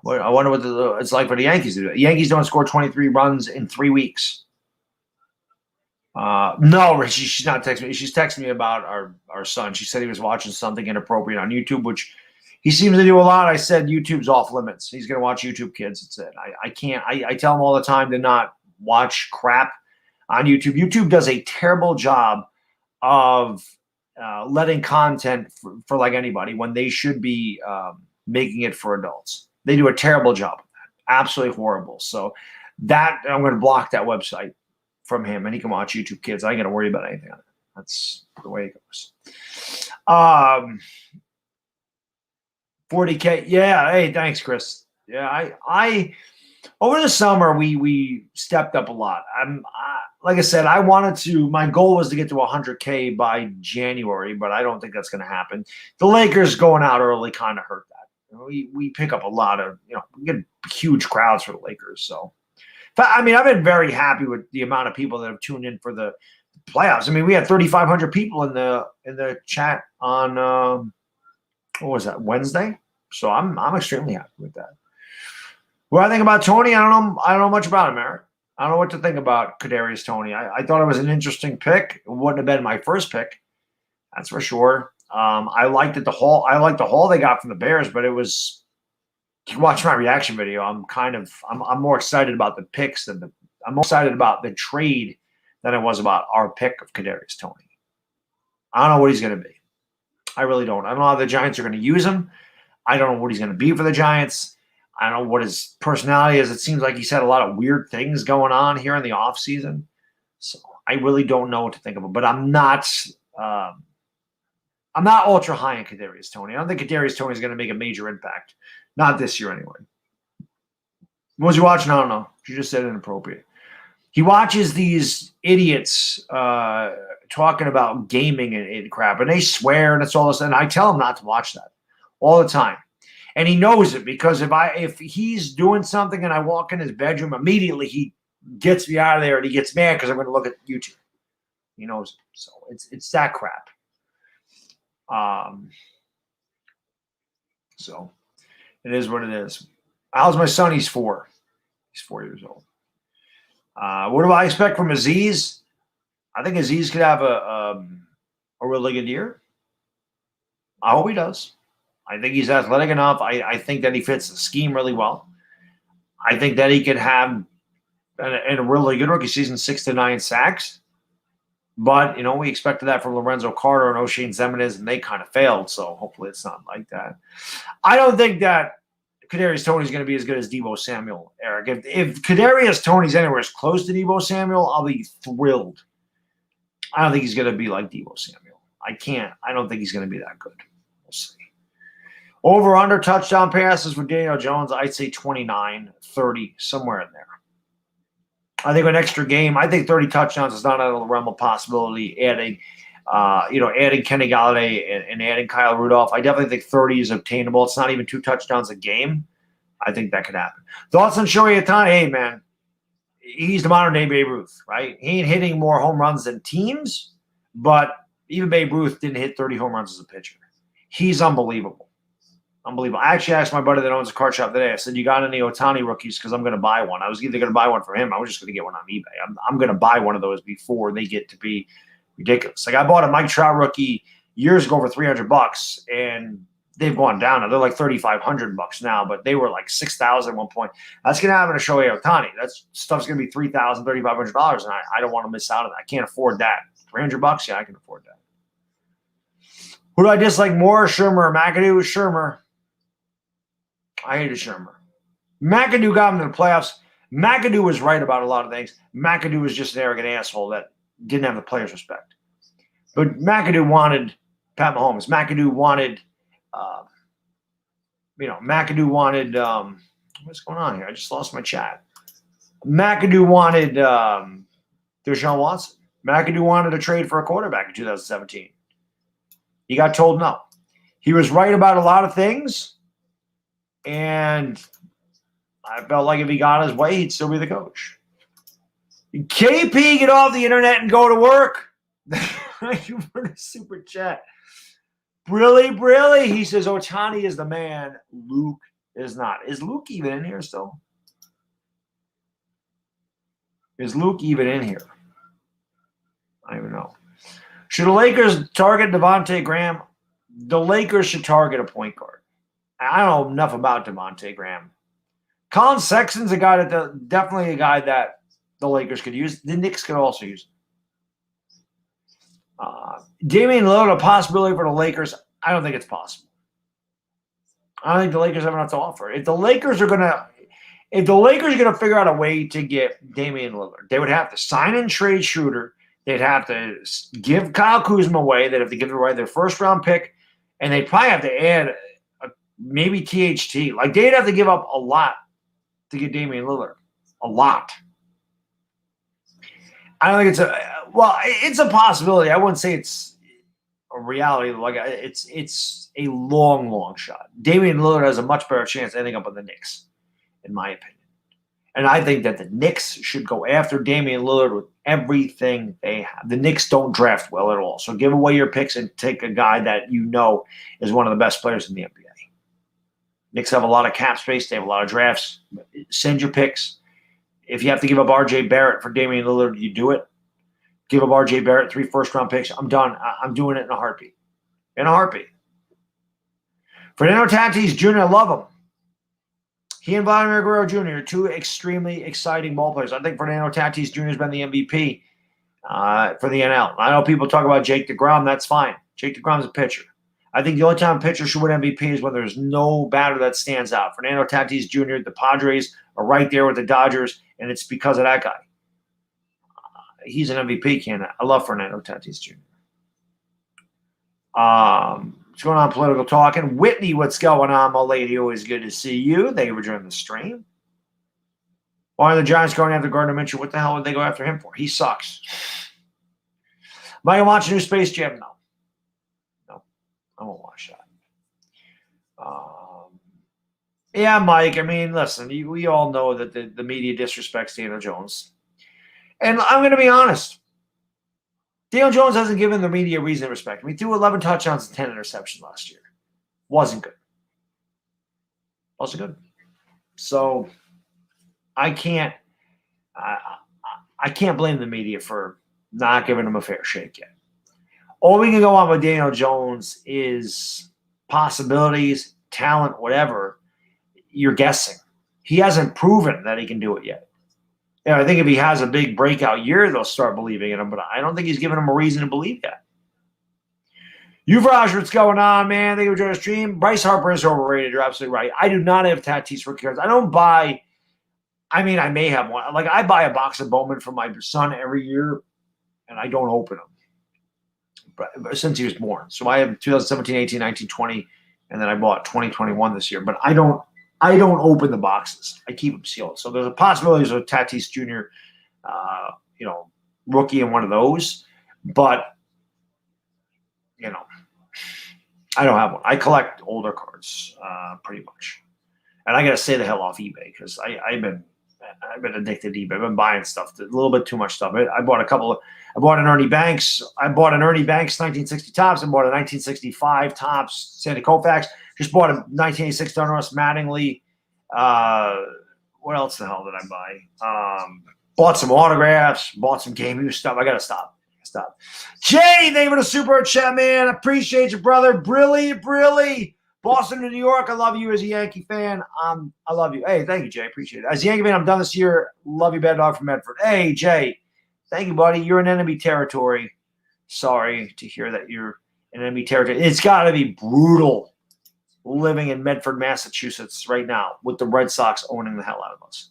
I wonder what it's like for the Yankees to do it. The Yankees don't score 23 runs in 3 weeks. No, Richie, she's not texting me. She's texting me about our son. She said he was watching something inappropriate on YouTube, which he seems to do a lot. I said YouTube's off limits. He's going to watch YouTube Kids. That's it. I can't. I tell him all the time to not watch crap on YouTube. YouTube does a terrible job of letting content for like anybody when they should be making it for adults. They do a terrible job of that. Absolutely horrible. So that I'm going to block that website from him, and he can watch YouTube Kids. I ain't going to worry about anything on it. That's the way it goes. 40K. Yeah. Hey, thanks, Chris. Yeah, I over the summer we stepped up a lot. Like I said, my goal was to get to 100K by January, but I don't think that's going to happen. The Lakers going out early kind of hurt that. We pick up a lot of, we get huge crowds for the Lakers. So, I've been very happy with the amount of people that have tuned in for the playoffs. I mean, we had 3,500 people in the chat on what was that, Wednesday? So I'm extremely happy with that. What I think about Tony, I don't know much about him, Eric. I don't know what to think about Kadarius Toney. I thought it was an interesting pick. It wouldn't have been my first pick, that's for sure. I liked the haul they got from the Bears, but it was. You watch my reaction video. I'm more excited about the picks I'm more excited about the trade than I was about our pick of Kadarius Toney. I don't know what he's going to be. I really don't. I don't know how the Giants are going to use him. I don't know what he's going to be for the Giants. I don't know what his personality is. It seems like he's had a lot of weird things going on here in the offseason. So I really don't know what to think of him. But I'm not ultra high on Kadarius Toney. I don't think Kadarius Toney is going to make a major impact. Not this year anyway. What was he watching? I don't know. She just said inappropriate. He watches these idiots talking about gaming and crap, and they swear and it's all this. And I tell him not to watch that all the time. And he knows it because if he's doing something and I walk in his bedroom, immediately he gets me out of there and he gets mad because I'm going to look at YouTube. He knows it. So it's that crap. So it is what it is. How's my son? He's 4. He's 4 years old. What do I expect from Aziz? I think Aziz could have a really good year. I hope he does. I think he's athletic enough. I think that he fits the scheme really well. I think that he could have in a really good rookie season 6 to 9 sacks. But, we expected that from Lorenzo Carter and O'Shane Ximines, and they kind of failed. So hopefully it's not like that. I don't think that Kadarius Toney's going to be as good as Deebo Samuel, Eric. If Kadarius Toney's anywhere as close to Deebo Samuel, I'll be thrilled. I don't think he's going to be like Deebo Samuel. I don't think he's going to be that good. We'll see. Over under touchdown passes for Daniel Jones, I'd say 29, 30, somewhere in there. I think an extra game, I think 30 touchdowns is not out of the realm of possibility. Adding Kenny Golladay and adding Kyle Rudolph, I definitely think 30 is obtainable. It's not even 2 touchdowns a game. I think that could happen. Thoughts on Shohei Ohtani? Hey, man, he's the modern day Babe Ruth, right? He ain't hitting more home runs than teams, but even Babe Ruth didn't hit 30 home runs as a pitcher. He's unbelievable. Unbelievable. I actually asked my buddy that owns a card shop today. I said, you got any Ohtani rookies? Because I'm going to buy one. I was either going to buy one for him. I was just going to get one on eBay. I'm going to buy one of those before they get to be ridiculous. Like I bought a Mike Trout rookie years ago for $300, and they've gone down. Now they're like $3,500 now, but they were like $6,000 at one point. That's going to happen to Shohei Ohtani. That stuff's going to be $3,000, $3,500, and I don't want to miss out on that. I can't afford that. $300, yeah, I can afford that. Who do I dislike more, Shermer or McAdoo? Shermer. I hated Shermer. McAdoo got him to the playoffs. McAdoo was right about a lot of things. McAdoo was just an arrogant asshole that didn't have the players' respect. But McAdoo wanted Pat Mahomes. McAdoo wanted, what's going on here? I just lost my chat. McAdoo wanted Deshaun Watson. McAdoo wanted a trade for a quarterback in 2017. He got told no. He was right about a lot of things, and I felt like if he got his way, he'd still be the coach. KP, get off the internet and go to work. Thank you for the super chat. Brilly. He says Ohtani is the man. Luke is not. Is Luke even in here still? Is Luke even in here? I don't even know. Should the Lakers target Devontae Graham? The Lakers should target a point guard. I don't know enough about Devontae Graham. Colin Sexton's a guy that definitely a guy that the Lakers could use. The Knicks could also use. Damian Lillard, a possibility for the Lakers. I don't think it's possible. I don't think the Lakers have enough to offer. If the Lakers are gonna figure out a way to get Damian Lillard, they would have to sign and trade Schroeder. They'd have to give Kyle Kuzma away. They'd have to give away their first-round pick, and they'd probably have to add maybe THT. Like, they'd have to give up a lot to get Damian Lillard. A lot. I don't think it's a possibility. I wouldn't say it's a reality. Like, it's a long shot. Damian Lillard has a much better chance ending up with the Knicks, in my opinion. And I think that the Knicks should go after Damian Lillard with everything they have. The Knicks don't draft well at all. So give away your picks and take a guy that you know is one of the best players in the NBA. Knicks have a lot of cap space. They have a lot of drafts. Send your picks. If you have to give up R.J. Barrett for Damian Lillard, you do it. Give up R.J. Barrett 3 first-round picks. I'm done. I'm doing it in a heartbeat. In a heartbeat. Fernando Tatis Jr., I love him. He and Vladimir Guerrero Jr. are 2 extremely exciting ball players. I think Fernando Tatis Jr. has been the MVP for the NL. I know people talk about Jake DeGrom. That's fine. Jake DeGrom's a pitcher. I think the only time a pitcher should win MVP is when there's no batter that stands out. Fernando Tatis Jr., the Padres are right there with the Dodgers, and it's because of that guy. He's an MVP candidate. I love Fernando Tatis Jr. What's going on, political talking? Whitney, what's going on, my lady? Always good to see you. Thank you for joining the stream. Why are the Giants going after Gardner Minshew? What the hell would they go after him for? He sucks. Am I going to watch a new Space Jam? No. I won't watch that. Yeah, Mike, I mean, listen, we all know that the media disrespects Daniel Jones. And I'm going to be honest. Daniel Jones hasn't given the media reason to respect him. He threw 11 touchdowns and 10 interceptions last year. Wasn't good. So I can't blame the media for not giving him a fair shake yet. All we can go on with Daniel Jones is possibilities, talent, whatever. You're guessing. He hasn't proven that he can do it yet. Yeah, I think if he has a big breakout year, they'll start believing in him. But I don't think he's giving him a reason to believe that. Yuvraj, what's going on, man? Thank you for joining the stream. Bryce Harper is overrated. You're absolutely right. I do not have Tatis rookie cards. I don't buy. I mean, I may have one. Like I buy a box of Bowman for my son every year, and I don't open them. But since he was born, so I have 2017, 18, 19, 20, and then I bought 2021 this year. But I don't open the boxes. I keep them sealed. So there's a possibility of Tatis Jr. Rookie in one of those, but I don't have one. I collect older cards, pretty much, and I got to stay the hell off eBay because I've been addicted to eBay. I've been buying stuff, a little bit too much stuff. I bought I bought an Ernie Banks. I bought an Ernie Banks 1960 Topps. I bought a 1965 Topps Sandy Koufax. Just bought a 1986 Donruss Mattingly. What else the hell did I buy? Bought some autographs. Bought some game use stuff. I got to stop. Jay, thank you for the super chat, man. Appreciate you, brother. Brilly. Boston to New York. I love you as a Yankee fan. I love you. Hey, thank you, Jay. Appreciate it. As a Yankee fan, I'm done this year. Love you, Bad Dog from Medford. Hey, Jay. Thank you, buddy. You're in enemy territory. Sorry to hear that you're in enemy territory. It's got to be brutal living in Medford, Massachusetts right now with the Red Sox owning the hell out of us.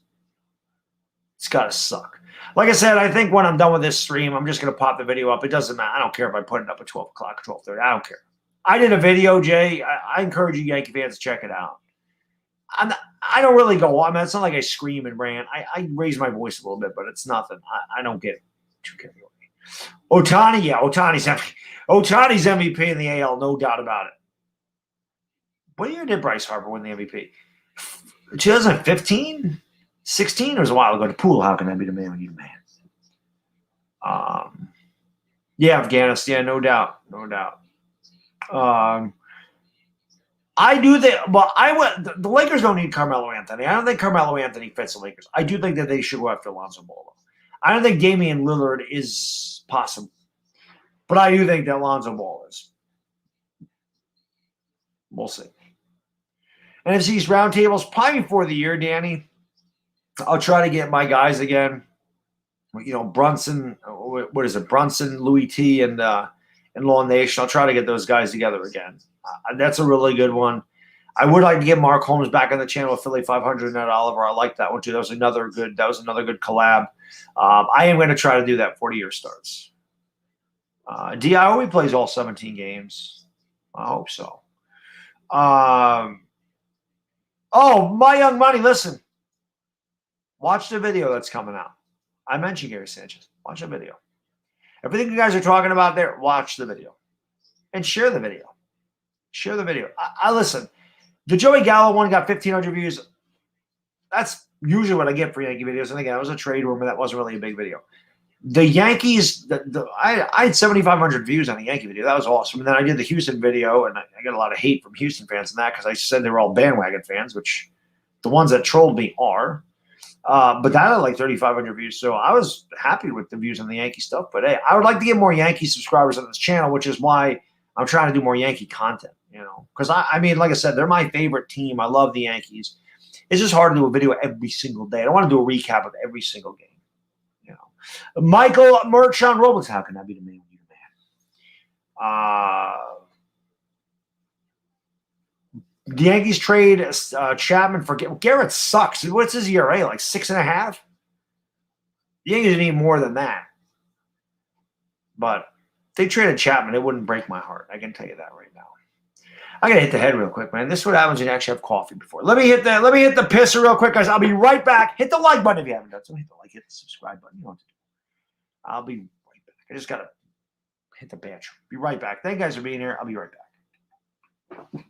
It's got to suck. Like I said, I think when I'm done with this stream, I'm just going to pop the video up. It doesn't matter. I don't care if I put it up at 12 o'clock or 12:30. I don't care. I did a video, Jay. I encourage you Yankee fans to check it out. I don't really go on. I mean, it's not like I scream and rant. I raise my voice a little bit, but it's nothing. I don't get too carried away. Ohtani, yeah, Ohtani's MVP in the AL, no doubt about it. What year did Bryce Harper win the MVP? 2015? 16 was a while ago. The pool, how can I be the man when you're the man? Yeah, Afghanistan, no doubt. I do think, but the Lakers don't need Carmelo Anthony. I don't think Carmelo Anthony fits the Lakers. I do think that they should go after Lonzo Ball. I don't think Damian Lillard is possible, but I do think that Lonzo Ball is. We'll see. NFC's roundtables probably before the year, Danny. I'll try to get my guys again. Brunson. What is it? Brunson, Louis T, and Law Nation. I'll try to get those guys together again. That's a really good one. I would like to get Mark Holmes back on the channel with Philly 500 and Ned Oliver. I like that one too. That was another good collab. I am going to try to do that 40-year starts. DIOE plays all 17 games. I hope so. Oh, my young money, listen. Watch the video that's coming out. I mentioned Gary Sanchez. Watch the video. Everything you guys are talking about there, watch the video. And share the video. I listen. The Joey Gallo one got 1,500 views. That's usually what I get for Yankee videos. And again, it was a trade rumor. That wasn't really a big video. The Yankees, I had 7,500 views on a Yankee video. That was awesome. And then I did the Houston video, and I got a lot of hate from Houston fans on that because I said they were all bandwagon fans, which the ones that trolled me are. But that had like 3,500 views. So I was happy with the views on the Yankee stuff. But hey, I would like to get more Yankee subscribers on this channel, which is why I'm trying to do more Yankee content, because I mean, like I said, they're my favorite team. I love the Yankees. It's just hard to do a video every single day. I don't want to do a recap of every single game. Michael Merchant Robles, how can I be the man? The Yankees trade Chapman for Garrett sucks. What's his ERA? Like 6.5? The Yankees need more than that. But if they traded Chapman, it wouldn't break my heart. I can tell you that right now. I gotta hit the head real quick, man. This is what happens when you actually have coffee before. Let me hit the pisser real quick, guys. I'll be right back. Hit the like button if you haven't done so. Hit the like, hit the subscribe button. You know what to do. I'll be right back. I just gotta hit the badge. Be right back. Thank you guys for being here. I'll be right back.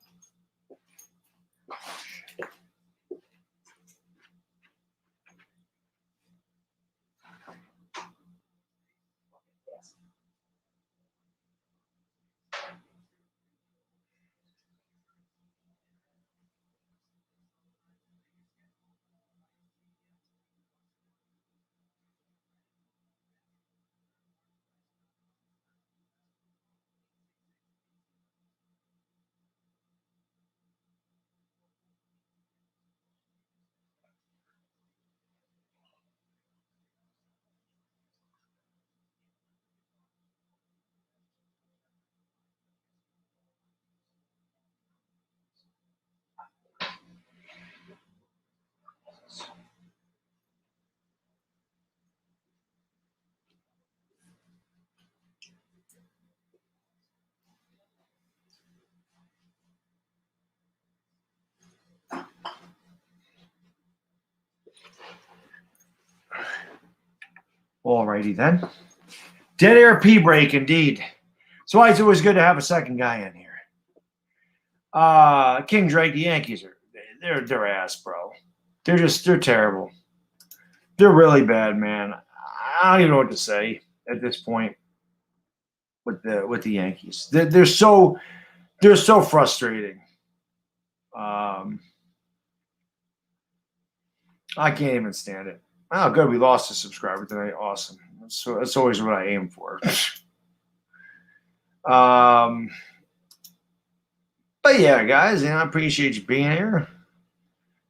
Alrighty then. Dead air pee break, indeed. So it's always good to have a second guy in here. King Drake, the Yankees they're ass, bro. They're terrible. They're really bad, man. I don't even know what to say at this point with the Yankees. They're so frustrating. I can't even stand it. Oh, good. We lost a subscriber tonight. Awesome. That's always what I aim for. But yeah, guys, I appreciate you being here.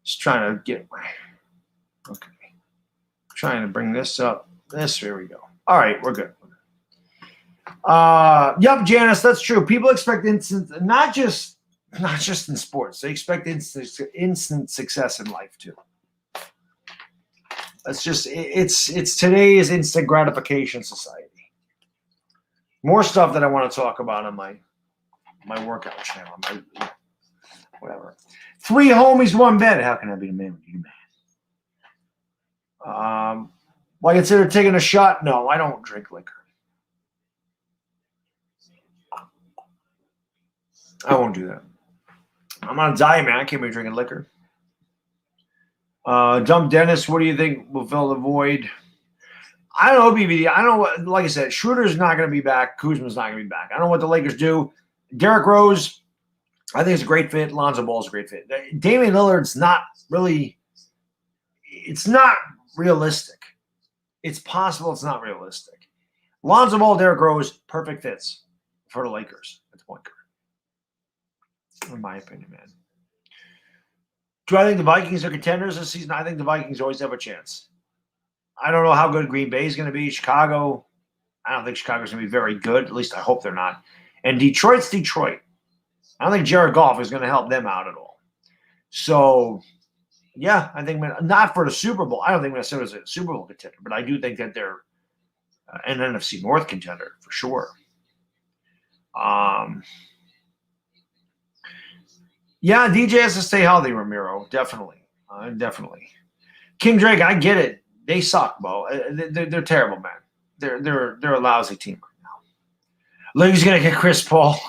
Just trying to get my trying to bring this up. Here we go. All right, we're good. Yep, Janice, that's true. People expect instant, not just in sports. They expect instant success in life too. That's just it's today's instant gratification society. More stuff that I want to talk about on my workout channel, whatever. 3 homies, 1 bed. How can I be the man with you, man? Well, I consider taking a shot. No, I don't drink liquor. I won't do that. I'm on a diet, man. I can't be drinking liquor. Dump Dennis, what do you think will fill the void? I don't know, BBD. I don't know what, like I said, Schroeder's not going to be back. Kuzma's not going to be back. I don't know what the Lakers do. Derrick Rose, I think it's a great fit. Lonzo Ball's a great fit. Damian Lillard's not really, it's not realistic. It's possible it's not realistic. Lonzo Ball, Derrick Rose, perfect fits for the Lakers at the point guard. In my opinion, man. Do I think the Vikings are contenders this season? I think the Vikings always have a chance. I don't know how good Green Bay is going to be. Chicago, I don't think Chicago's going to be very good. At least I hope they're not. And Detroit's Detroit. I don't think Jared Goff is going to help them out at all. So, yeah, I think not for the Super Bowl. I don't think Minnesota's a Super Bowl contender, but I do think that they're an NFC North contender for sure. Yeah, DJ has to stay healthy, Ramiro. Definitely. Definitely. King Drake, I get it. They suck, Bo. They're terrible, man. They're a lousy team right now. Lakers going to get Chris Paul.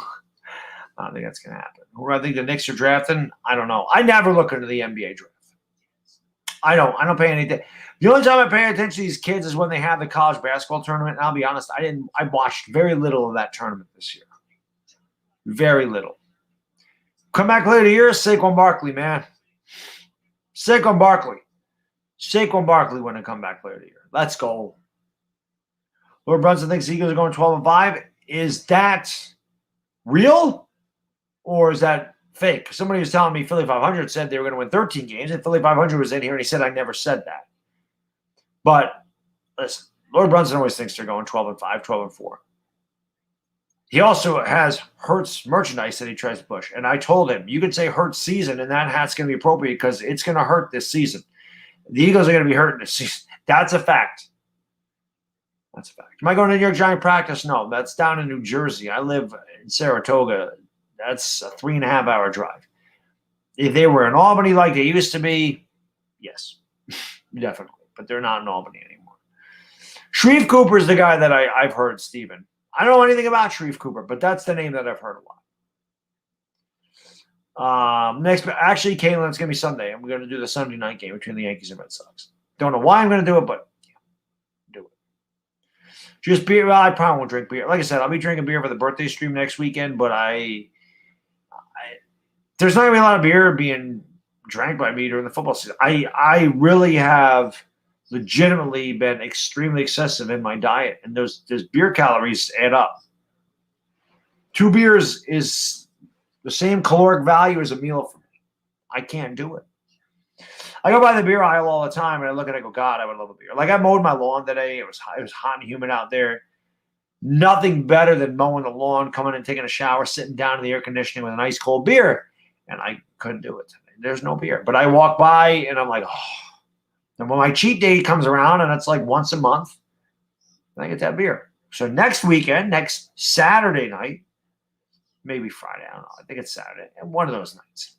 I don't think that's going to happen. Who do I think the Knicks are drafting? I don't know. I never look into the NBA draft. I don't pay anything. The only time I pay attention to these kids is when they have the college basketball tournament. And I'll be honest, I watched very little of that tournament this year. Very little. Come back later year, Saquon Barkley, man. Saquon Barkley want to come back later year. Let's go. Lord Brunson thinks the Eagles are going 12-5. Is that real or is that fake? Somebody was telling me Philly 500 said they were going to win 13 games, and Philly 500 was in here and he said I never said that. But listen, Lord Brunson always thinks they're going 12-5, 12-4. He also has Hurts merchandise that he tries to push. And I told him, you could say Hurts season, and that hat's going to be appropriate because it's going to hurt this season. The Eagles are going to be hurting this season. That's a fact. That's a fact. Am I going to New York Giant practice? No, that's down in New Jersey. I live in Saratoga. That's a 3.5-hour drive. If they were in Albany like they used to be, yes, definitely. But they're not in Albany anymore. Shreve Cooper is the guy that I've heard, Stephen. I don't know anything about Shreve Cooper, but that's the name that I've heard a lot. Next, actually, Caitlin, it's going to be Sunday. I'm going to do the Sunday night game between the Yankees and Red Sox. Don't know why I'm going to do it, but yeah, do it. Just beer. Well, I probably won't drink beer. Like I said, I'll be drinking beer for the birthday stream next weekend, but there's not going to be a lot of beer being drank by me during the football season. I really have legitimately been extremely excessive in my diet, and those beer calories add up. 2 beers is the same caloric value as a meal for me. I can't do it. I go by the beer aisle all the time, and I look at it and go, God, I would love a beer. Like I mowed my lawn today. It was hot and humid out there. Nothing better than mowing the lawn, coming and taking a shower, sitting down in the air conditioning with an ice cold beer, and I couldn't do it today. There's no beer. But I walk by, and I'm like, oh. And when my cheat day comes around, and it's like once a month, I get that beer. So next weekend, next Saturday night, maybe Friday, I don't know. I think it's Saturday. And one of those nights.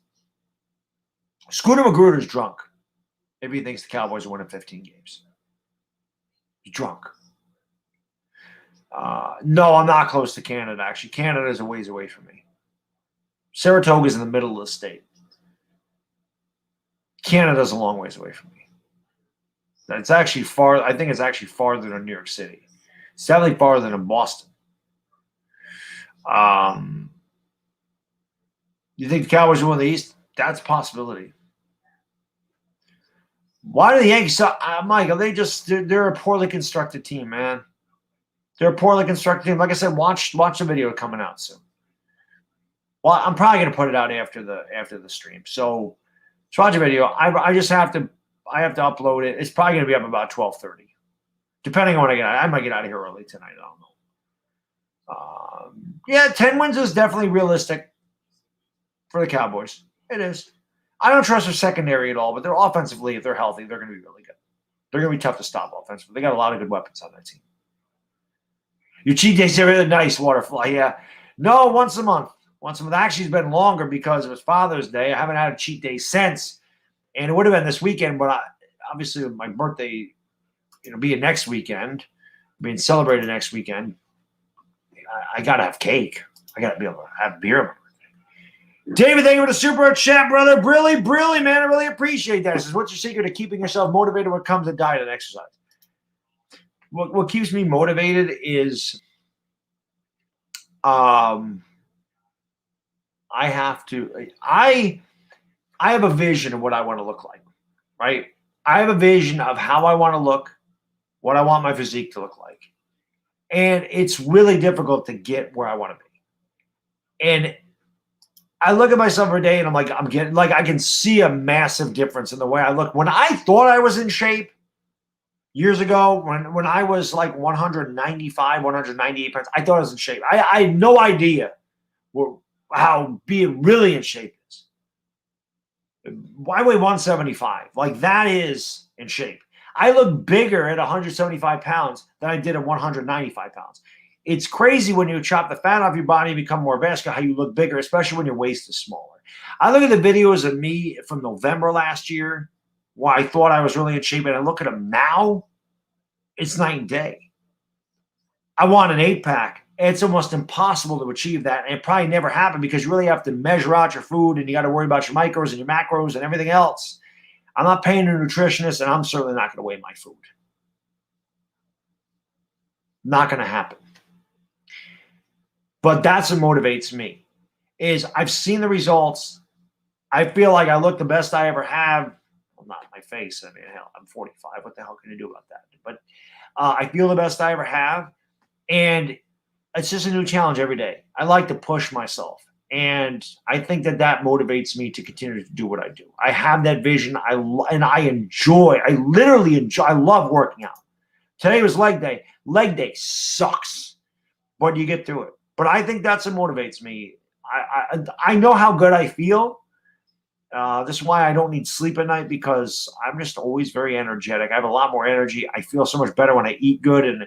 Scooter Magruder's drunk if he thinks the Cowboys are winning 15 games. drunk. No, I'm not close to Canada, actually. Canada is a ways away from me. Saratoga is in the middle of the state. Canada's a long ways away from me. It's actually far. I think it's actually farther than New York City. It's definitely farther than Boston. You think the Cowboys will win the East? That's a possibility. Why do the Yankees suck? Michael, they're a poorly constructed team, man. They're a poorly constructed team. Like I said, watch the video coming out soon. Well, I'm probably going to put it out after the stream. So watch the video. I just have to upload it. It's probably going to be up about 12:30, depending on when I get out. I might get out of here early tonight. I don't know. Yeah, 10 wins is definitely realistic for the Cowboys. It is. I don't trust their secondary at all, but they're offensively, if they're healthy, they're going to be really good. They're going to be tough to stop offensively. They got a lot of good weapons on that team. Your cheat days are really nice, Waterfly. Yeah. No, once a month. Once a month. Actually, it's been longer because it was Father's Day. I haven't had a cheat day since. And it would have been this weekend, but obviously with my birthday, being next weekend, being celebrated next weekend, I got to have cake. I got to be able to have beer on my birthday. David, thank you for the super chat, brother. Brilly, man. I really appreciate that. This is what's your secret to keeping yourself motivated when it comes to diet and exercise? What keeps me motivated is I have a vision of what I want to look like, right? I have a vision of how I want to look, what I want my physique to look like. And it's really difficult to get where I want to be. And I look at myself every day and I'm getting I can see a massive difference in the way I look. When I thought I was in shape years ago, when I was like 195, 198 pounds, I thought I was in shape. I had no idea how being really in shape is. I weigh 175. Like, that is in shape. I look bigger at 175 pounds than I did at 195 pounds. It's crazy when you chop the fat off your body and become more vascular, how you look bigger, especially when your waist is smaller. I look at the videos of me from November last year where I thought I was really in shape, and I look at them now, it's night and day. I want an 8-pack. It's almost impossible to achieve that, and it probably never happened because you really have to measure out your food, and you got to worry about your micros and your macros and everything else. I'm not paying a nutritionist, and I'm certainly not going to weigh my food. Not going to happen. But that's what motivates me, is I've seen the results. I feel like I look the best I ever have. Well, not my face. I mean, hell, I'm 45. What the hell can you do about that? But I feel the best I ever have. And it's just a new challenge every day. I like to push myself. And I think that motivates me to continue to do what I do. I have that vision. I literally enjoy. I love working out. Today was leg day. Leg day sucks, but you get through it. But I think that's what motivates me. I know how good I feel. This is why I don't need sleep at night, because I'm just always very energetic. I have a lot more energy. I feel so much better when I eat good, and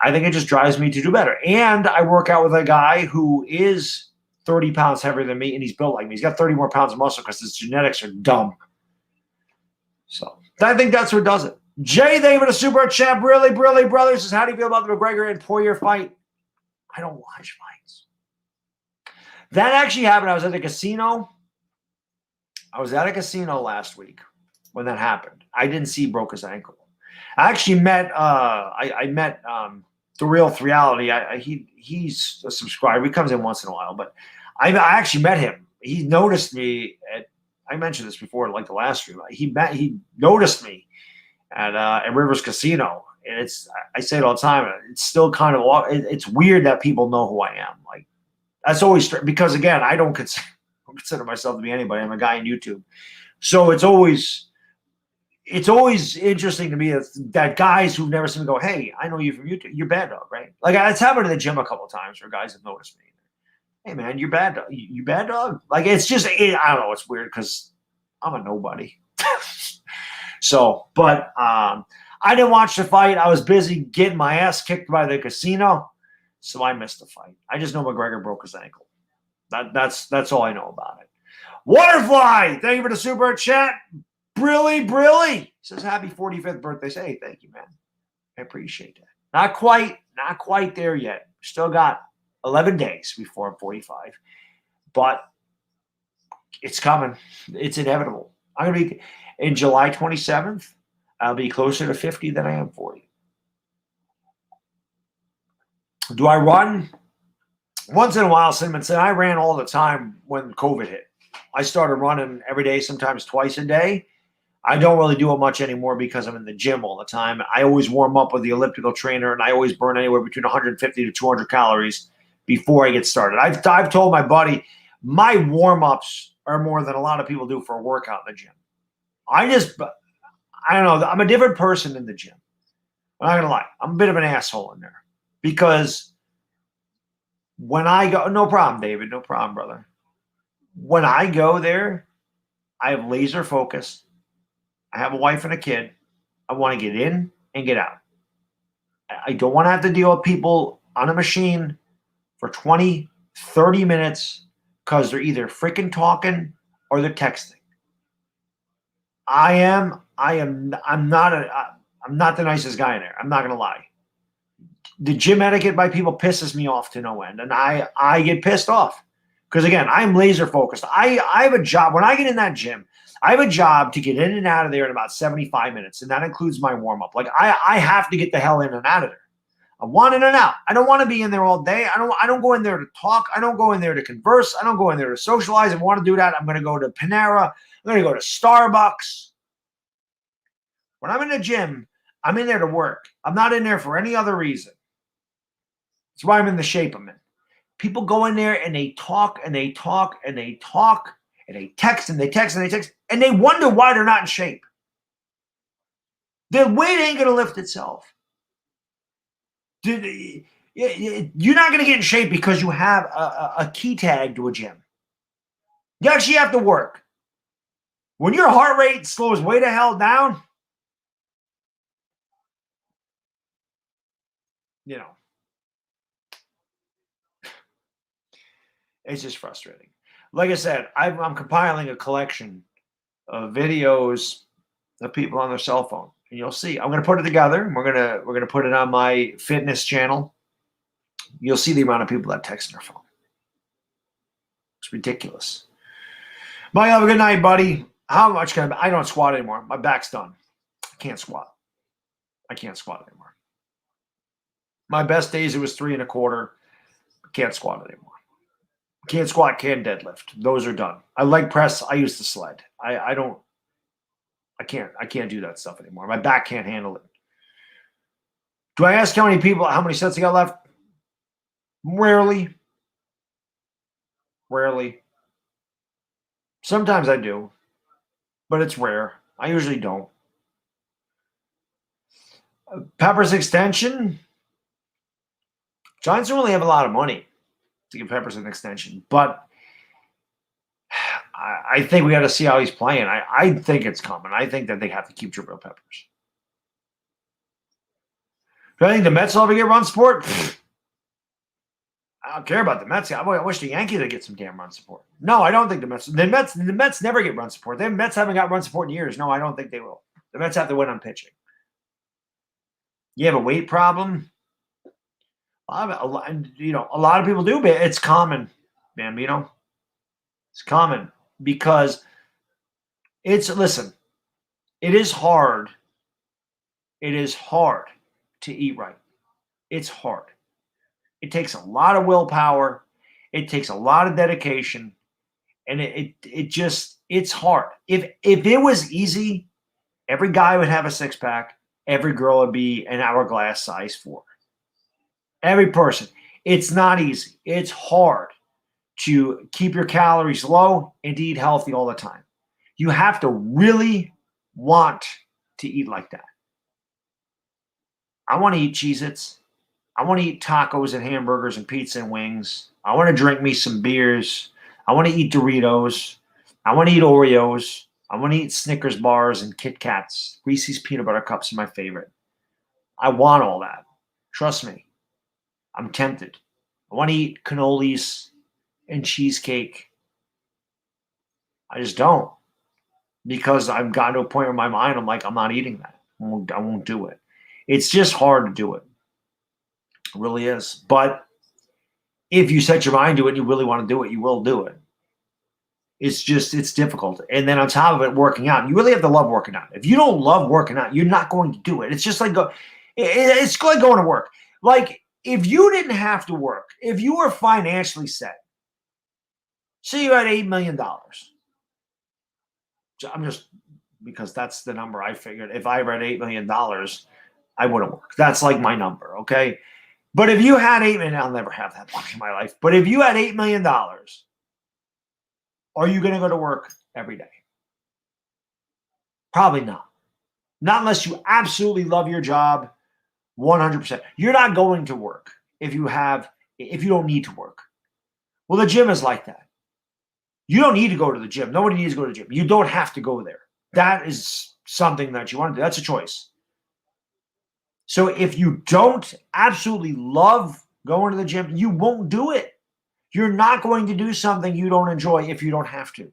I think it just drives me to do better. And I work out with a guy who is 30 pounds heavier than me, and he's built like me. He's got 30 more pounds of muscle because his genetics are dumb. So I think that's what does it. Jay, thank you for the super chat. Really, brother, says, how do you feel about the McGregor and Poirier fight? I don't watch fights. That actually happened. I was at the casino. I was at a casino last week when that happened. I didn't see he broke his ankle. I actually met I met The Real Reality. He's a subscriber. He comes in once in a while, but I actually met him. He noticed me I mentioned this before, like the last stream. He noticed me at Rivers Casino. And I say it all the time. It's still kind of, it's weird that people know who I am. Like, that's always, because again, I don't consider myself to be anybody. I'm a guy on YouTube. So it's always interesting to me that guys who've never seen me go, hey, I know you from YouTube. You're Bad Dog, right? Like, it's happened in the gym a couple of times where guys have noticed me. Hey, man, you're Bad Dog. You Bad Dog? Like, it's just, I don't know. It's weird because I'm a nobody. So, but I didn't watch the fight. I was busy getting my ass kicked by the casino, so I missed the fight. I just know McGregor broke his ankle. That's all I know about it. Waterfly, thank you for the super chat. Brilly. He says, happy 45th birthday. Say, hey, thank you, man. appreciate that. Not quite there yet. Still got 11 days before I'm 45, but it's coming. It's inevitable. I'm going to be in July 27th. I'll be closer to 50 than I am 40. Do I run? Once in a while, Cinnamon said I ran all the time when COVID hit. I started running every day, sometimes twice a day. I don't really do it much anymore because I'm in the gym all the time. I always warm up with the elliptical trainer, and I always burn anywhere between 150 to 200 calories before I get started. I've told my buddy my warm-ups are more than a lot of people do for a workout in the gym. I don't know. I'm a different person in the gym. I'm not going to lie. I'm a bit of an asshole in there because when I go, no problem, David. No problem, brother. When I go there, I have laser focus. I have a wife and a kid. I want to get in and get out. I don't want to have to deal with people on a machine for 20, 30 minutes because they're either freaking talking or they're texting. I'm not the nicest guy in there. I'm not going to lie. The gym etiquette by people pisses me off to no end. And I get pissed off because, again, I'm laser focused. I have a job. When I get in that gym, I have a job to get in and out of there in about 75 minutes, and that includes my warm-up. Like, I have to get the hell in and out of there. I want in and out. I don't want to be in there all day. I don't go in there to talk. I don't go in there to converse. I don't go in there to socialize. If I want to do that, I'm going to go to Panera. I'm going to go to Starbucks. When I'm in the gym, I'm in there to work. I'm not in there for any other reason. That's why I'm in the shape I'm in. People go in there and they talk and they talk and they talk and they text and they text and they text and they wonder why they're not in shape. Their weight ain't going to lift itself. You're not going to get in shape because you have a key tag to a gym. You actually have to work. When your heart rate slows way the hell down, you know, it's just frustrating. Like I said, I'm compiling a collection of videos of people on their cell phone, and you'll see. I'm going to put it together. And we're gonna put it on my fitness channel. You'll see the amount of people that text their phone. It's ridiculous. Mike, have a good night, buddy. How much can I don't squat anymore. My back's done. I can't squat. I can't squat anymore. My best days, it was 3 1/4. I can't squat anymore. Can't squat, can't deadlift. Those are done. I leg press. I used to sled. I can't do that stuff anymore. My back can't handle it. Do I ask how many sets I got left? Rarely. Sometimes I do, but it's rare. I usually don't. Peppers extension. Giants don't really have a lot of money to give Peppers an extension, but I think we got to see how he's playing. I think it's coming. I think that they have to keep Jabril Peppers. Do I think the Mets will ever get run support? I don't care about the Mets. I wish the Yankees would get some damn run support. No, I don't think the Mets never get run support. The Mets haven't got run support in years. No, I don't think they will. The Mets have to win on pitching. You have a weight problem? A lot of people do, but it's common, Bambino. It's common because listen, it is hard. It is hard to eat right. It's hard. It takes a lot of willpower. It takes a lot of dedication. And it's hard. If it was easy, every guy would have a 6-pack. Every girl would be an hourglass size 4. Every person. It's not easy. It's hard to keep your calories low and to eat healthy all the time. You have to really want to eat like that. I want to eat Cheez-Its. I want to eat tacos and hamburgers and pizza and wings. I want to drink me some beers. I want to eat Doritos. I want to eat Oreos. I want to eat Snickers bars and Kit Kats. Reese's peanut butter cups are my favorite. I want all that. Trust me. I'm tempted. I want to eat cannolis and cheesecake. I just don't. Because I've gotten to a point in my mind, I'm like, I'm not eating that. I won't do it. It's just hard to do it. It really is. But if you set your mind to it and you really want to do it, you will do it. It's difficult. And then on top of it, working out. You really have to love working out. If you don't love working out, you're not going to do it. It's just like it's like going to work. Like if you didn't have to work, if you were financially set, say you had $8 million. I'm just, because that's the number I figured. If I read $8 million, I wouldn't work. That's like my number, okay? But if you had $8 million, I'll never have that much in my life. But if you had $8 million, are you going to go to work every day? Probably not. Not unless you absolutely love your job 100%. You're not going to work if you don't need to work. Well, the gym is like that. You don't need to go to the gym. Nobody needs to go to the gym. You don't have to go there. That is something that you want to do. That's a choice. So if you don't absolutely love going to the gym, you won't do it. You're not going to do something you don't enjoy if you don't have to.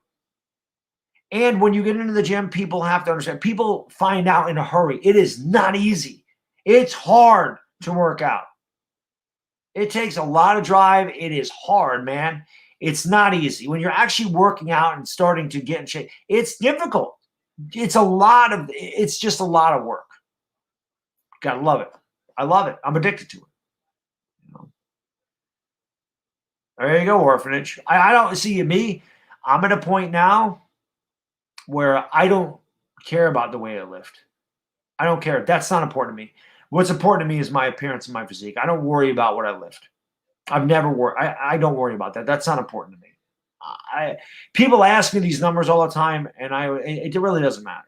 And when you get into the gym, people have to understand. People find out in a hurry. It is not easy. It's hard to work out. It takes a lot of drive. It is hard, man. It's not easy. When you're actually working out and starting to get in shape, it's difficult. It's just a lot of work. Gotta love it. I love it. I'm addicted to it. There you go, orphanage. I don't see me. I'm at a point now where I don't care about the way I lift. I don't care. That's not important to me. What's important to me is my appearance and my physique. I don't worry about what I lift. I've never worried. I don't worry about that. That's not important to me. People ask me these numbers all the time, and it really doesn't matter.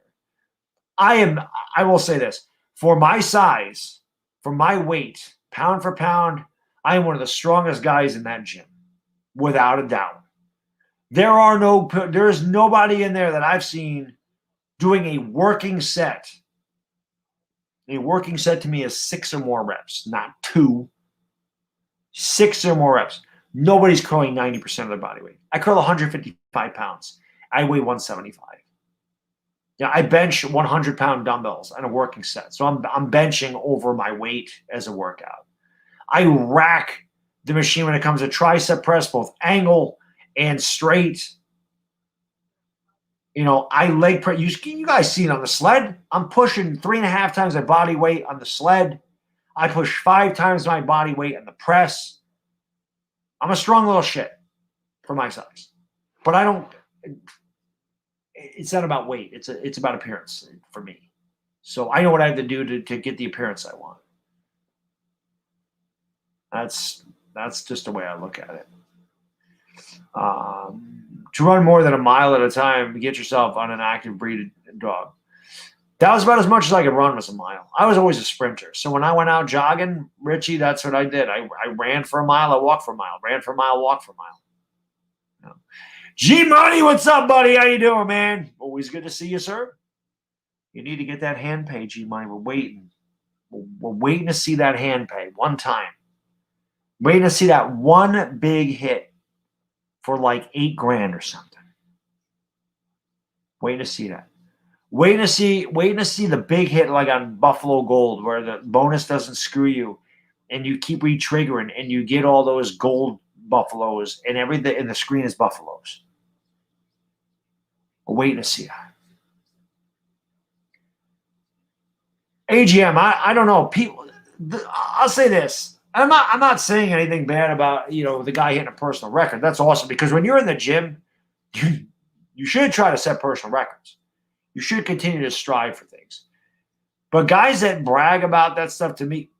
I will say this. For my size, for my weight, pound for pound, I am one of the strongest guys in that gym. Without a doubt. There is nobody in there that I've seen doing a working set. A working set to me is 6 or more reps, not 2. 6 or more reps. Nobody's curling 90% of their body weight. I curl 155 pounds. I weigh 175. Yeah, I bench 100-pound dumbbells on a working set. So I'm benching over my weight as a workout. I rack the machine when it comes to tricep press, both angle and straight. I leg press. You guys see it on the sled. I'm pushing 3.5 times my body weight on the sled. I push 5 times my body weight on the press. I'm a strong little shit for my size. But I don't. It's not about weight. It's about appearance for me. So I know what I have to do to get the appearance I want. That's just the way I look at it. To run more than a mile at a time, get yourself on an active breed dog. That was about as much as I could run was a mile. I was always a sprinter. So when I went out jogging, Richie, that's what I did. I ran for a mile, I walked for a mile. Ran for a mile, walked for a mile. G-Money, what's up, buddy? How you doing, man? Always good to see you, sir. You need to get that hand pay, G-Money. We're waiting. We're waiting to see that hand pay one time. Waiting to see that one big hit for like $8,000 or something. Waiting to see that. Waiting to see the big hit like on Buffalo Gold, where the bonus doesn't screw you, and you keep re-triggering, and you get all those gold buffaloes, and everything in the screen is buffaloes. We're waiting to see that. AGM, I don't know. People, I'll say this. I'm not saying anything bad about the guy hitting a personal record. That's awesome, because when you're in the gym, you should try to set personal records. You should continue to strive for things. But guys that brag about that stuff, to me,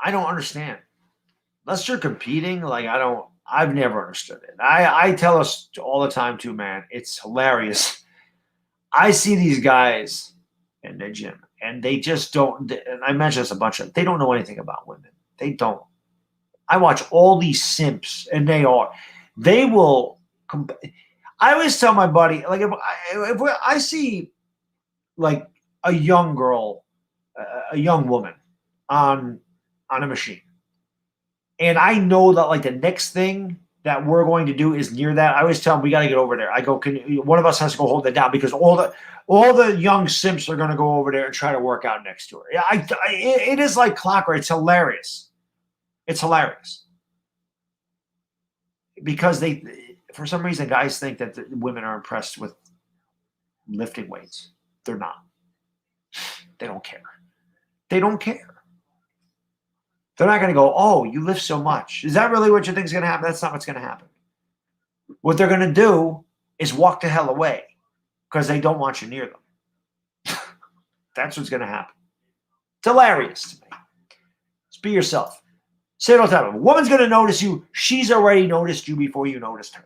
I don't understand. Unless you're competing, I've never understood it. I tell us all the time too, man. It's hilarious. I see these guys in the gym, and they just don't. And I mentioned this a bunch of. They don't know anything about women. They don't. I watch all these simps, and they will. I always tell my buddy, like if I see like a young girl, a young woman on a machine, and I know that like the next thing that we're going to do is near that, I always tell them we got to get over there. I go, one of us has to go hold that down because all the young simps are going to go over there and try to work out next to her. It is like clockwork. It's hilarious. It's hilarious because for some reason, guys think that the women are impressed with lifting weights. They're not. They don't care. They don't care. They're not going to go, oh, you lift so much. Is that really what you think is going to happen? That's not what's going to happen. What they're going to do is walk the hell away because they don't want you near them. That's what's going to happen. It's hilarious to me. Just be yourself. Say it all the time. If a woman's going to notice you, she's already noticed you before you noticed her.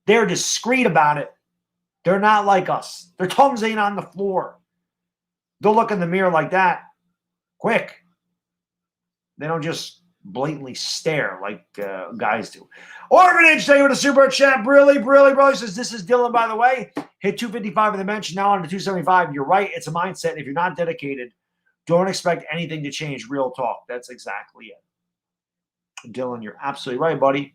They're discreet about it. They're not like us. Their tongues ain't on the floor. They'll look in the mirror like that. Quick. They don't just blatantly stare like guys do. Orphanage, thank you for the super chat. Brilly says, this is Dylan, by the way. Hit 255 in the bench, now on to 275. You're right. It's a mindset. If you're not dedicated, don't expect anything to change. Real talk. That's exactly it. Dylan, you're absolutely right, buddy.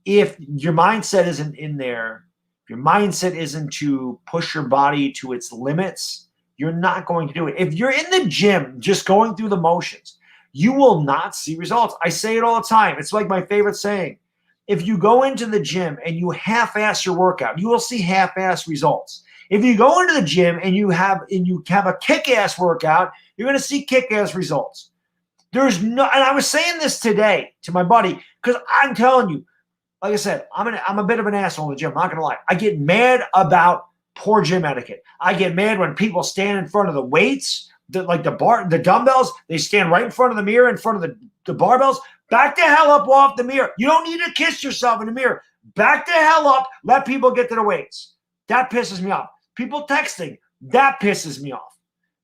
If your mindset isn't in there, if your mindset isn't to push your body to its limits, you're not going to do it. If you're in the gym just going through the motions, you will not see results. I say it all the time. It's like my favorite saying. If you go into the gym and you half-ass your workout, you will see half-ass results. If you go into the gym and you have a kick-ass workout, you're going to see kick-ass results. There's no, and I was saying this today to my buddy because I'm telling you, like I said, I'm a bit of an asshole in the gym. I'm not going to lie. I get mad about poor gym etiquette. I get mad when people stand in front of the weights. The dumbbells, they stand right in front of the mirror, in front of the barbells. Back the hell up off the mirror. You don't need to kiss yourself in the mirror. Back the hell up. Let people get to the weights. That pisses me off. People texting, that pisses me off.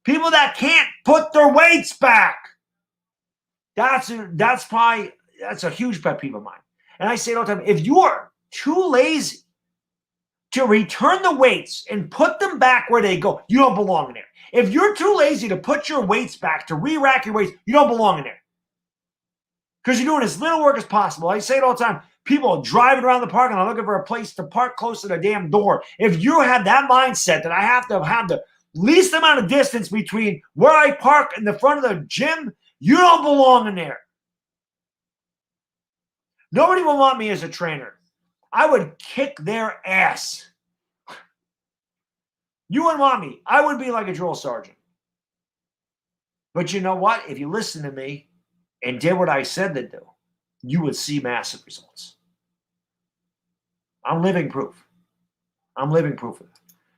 People that can't put their weights back. That's a huge pet peeve of mine. And I say it all the time. If you are too lazy to return the weights and put them back where they go, you don't belong in there. If you're too lazy to put your weights back, to re-rack your weights, you don't belong in there. Because you're doing as little work as possible. I say it all the time. People driving around the parking lot looking for a place to park close to the damn door. If you have that mindset that I have to have the least amount of distance between where I park and the front of the gym, you don't belong in there. Nobody will want me as a trainer. I would kick their ass. You wouldn't want me. I would be like a drill sergeant. But you know what? If you listen to me and did what I said to do, you would see massive results. I'm living proof. I'm living proof of it.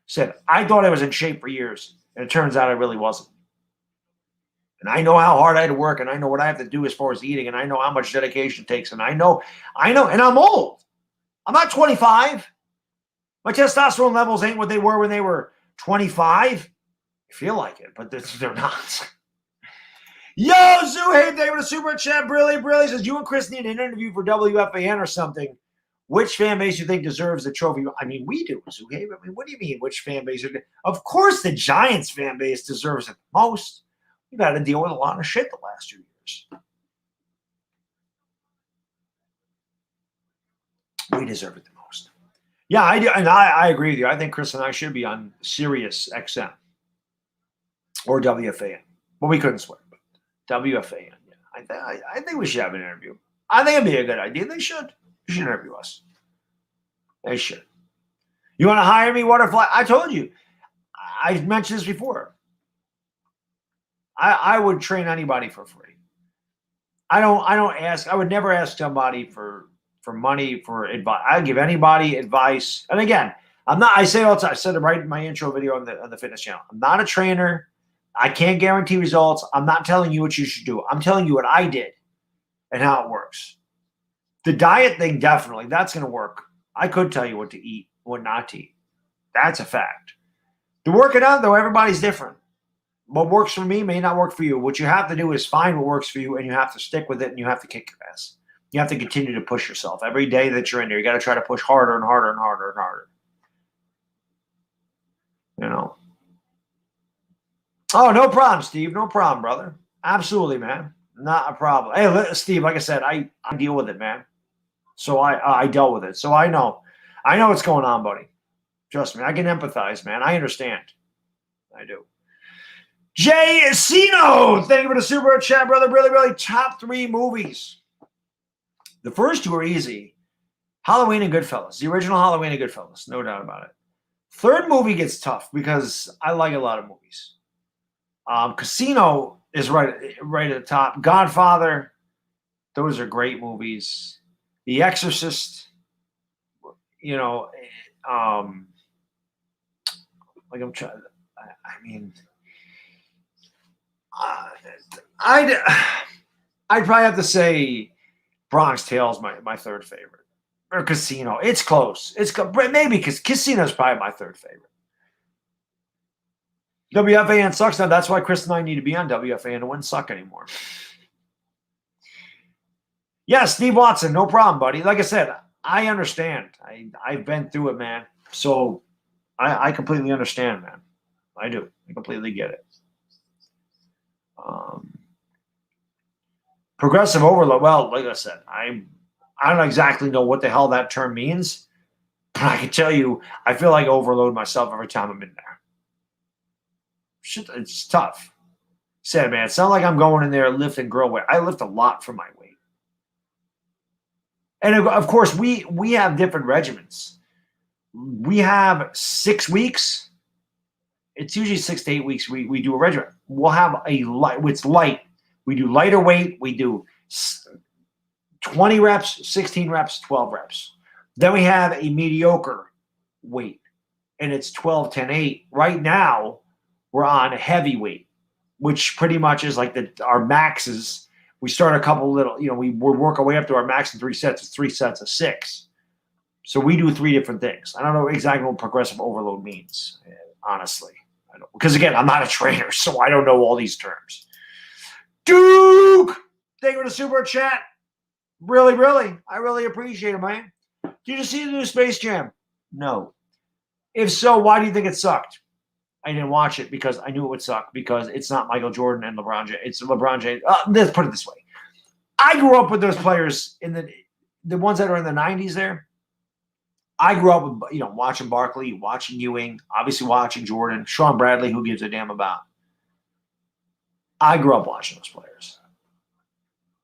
Said, I thought I was in shape for years, and it turns out I really wasn't. And I know how hard I had to work, and I know what I have to do as far as eating, and I know how much dedication it takes, and I know, and I'm old. I'm not 25. My testosterone levels ain't what they were when they were 25. I feel like it, but they're not. Yo, Zuhaib, thank you for the super chat. Brilly says, you and Chris need an interview for WFAN or something. Which fan base you think deserves the trophy? I mean, we do, Zuhaib. I mean, what do you mean, which fan base? Of course the Giants fan base deserves it most. We've had to deal with a lot of shit the last 2 years. We deserve it the most. Yeah, I do, and I agree with you. I think Chris and I should be on Sirius XM or WFAN. But we couldn't swear. WFAN. Yeah. I think we should have an interview. I think it'd be a good idea. They should. They should interview us. They should. You want to hire me, Waterfly? I told you. I mentioned this before. I would train anybody for free. I don't ask. I would never ask somebody for money, for advice. I give anybody advice. And again, I'm not. I say all the time. I said it right in my intro video on the fitness channel. I'm not a trainer. I can't guarantee results. I'm not telling you what you should do. I'm telling you what I did and how it works. The diet thing, definitely, that's going to work. I could tell you what to eat, what not to eat. That's a fact. The working out, though, everybody's different. What works for me may not work for you. What you have to do is find what works for you, and you have to stick with it, and you have to kick your ass. You have to continue to push yourself. Every day that you're in there, you got to try to push harder and harder and harder and harder. You know? Oh, no problem, Steve. No problem, brother. Absolutely, man. Not a problem. Hey, Steve, like I said, I deal with it, man. So I dealt with it. So I know what's going on, buddy. Trust me, I can empathize, man. I understand. I do. Jay Sino, thank you for the super chat, brother. Really, really top 3 movies. The first 2 are easy. Halloween and Goodfellas. The original Halloween and Goodfellas. No doubt about it. Third movie gets tough because I like a lot of movies. Casino is right at the top. Godfather. Those are great movies. The Exorcist. You know, like I'm trying. I mean, I'd probably have to say Bronx Tale is my third favorite. Or Casino. It's close. Maybe because Casino is probably my third favorite. WFAN sucks now. That's why Chris and I need to be on WFAN. It wouldn't suck anymore. Yeah, Steve Watson, no problem, buddy. Like I said, I understand. I've been through it, man. So I completely understand, man. I do. I completely get it. Progressive overload. Well, like I said, I don't exactly know what the hell that term means, but I can tell you, I feel like I overload myself every time I'm in there. Shit, it's tough. Said, man, it's not like I'm going in there lifting girl weight. I lift a lot for my weight. And of course, we have different regimens. We have 6 weeks. It's usually 6 to 8 weeks. We do a regimen. We'll have a light. It's light. We do lighter weight. We do 20 reps, 16 reps, 12 reps. Then we have a mediocre weight, and it's 12, 10, 8. Right now, we're on a heavy weight, which pretty much is like our maxes. We start a couple little, we work our way up to our max in 3 sets. It's 3 sets of 6. So we do 3 different things. I don't know exactly what progressive overload means, honestly. I don't, because again, I'm not a trainer, so I don't know all these terms. Duke, thank you for the super chat. Really, really, I really appreciate it, man. Did you see the new Space Jam? No. If so, why do you think it sucked? I didn't watch it because I knew it would suck because it's not Michael Jordan and LeBron James. It's LeBron James. Let's put it this way. I grew up with those players in the ones that are in the 90s there. I grew up with, watching Barkley, watching Ewing, obviously watching Jordan, Sean Bradley, who gives a damn about. I grew up watching those players.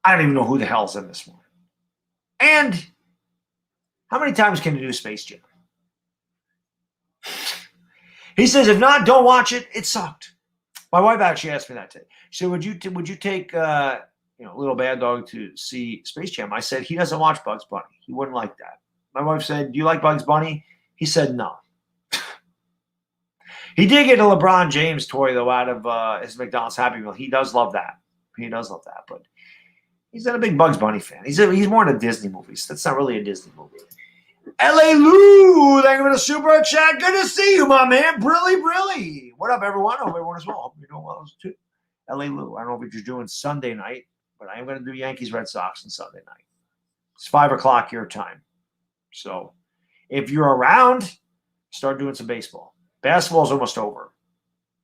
I don't even know who the hell's in this one. And how many times can you do Space Jam? He says, if not, don't watch it. It sucked. My wife actually asked me that today. She said, would you take Little Bad Dog to see Space Jam? I said, he doesn't watch Bugs Bunny. He wouldn't like that. My wife said, do you like Bugs Bunny? He said, no. He did get a LeBron James toy, though, out of his McDonald's Happy Meal. He does love that. But he's not a big Bugs Bunny fan. He's more into Disney movies. That's not really a Disney movie. L.A. Lou, thank you for the super chat. Good to see you, my man. Brilly. What up, everyone? Hope everyone is well. Hope you're doing well, too. L.A. Lou, I don't know if you're doing Sunday night, but I am going to do Yankees Red Sox on Sunday night. It's 5 o'clock your time. So if you're around, start doing some baseball. Basketball is almost over.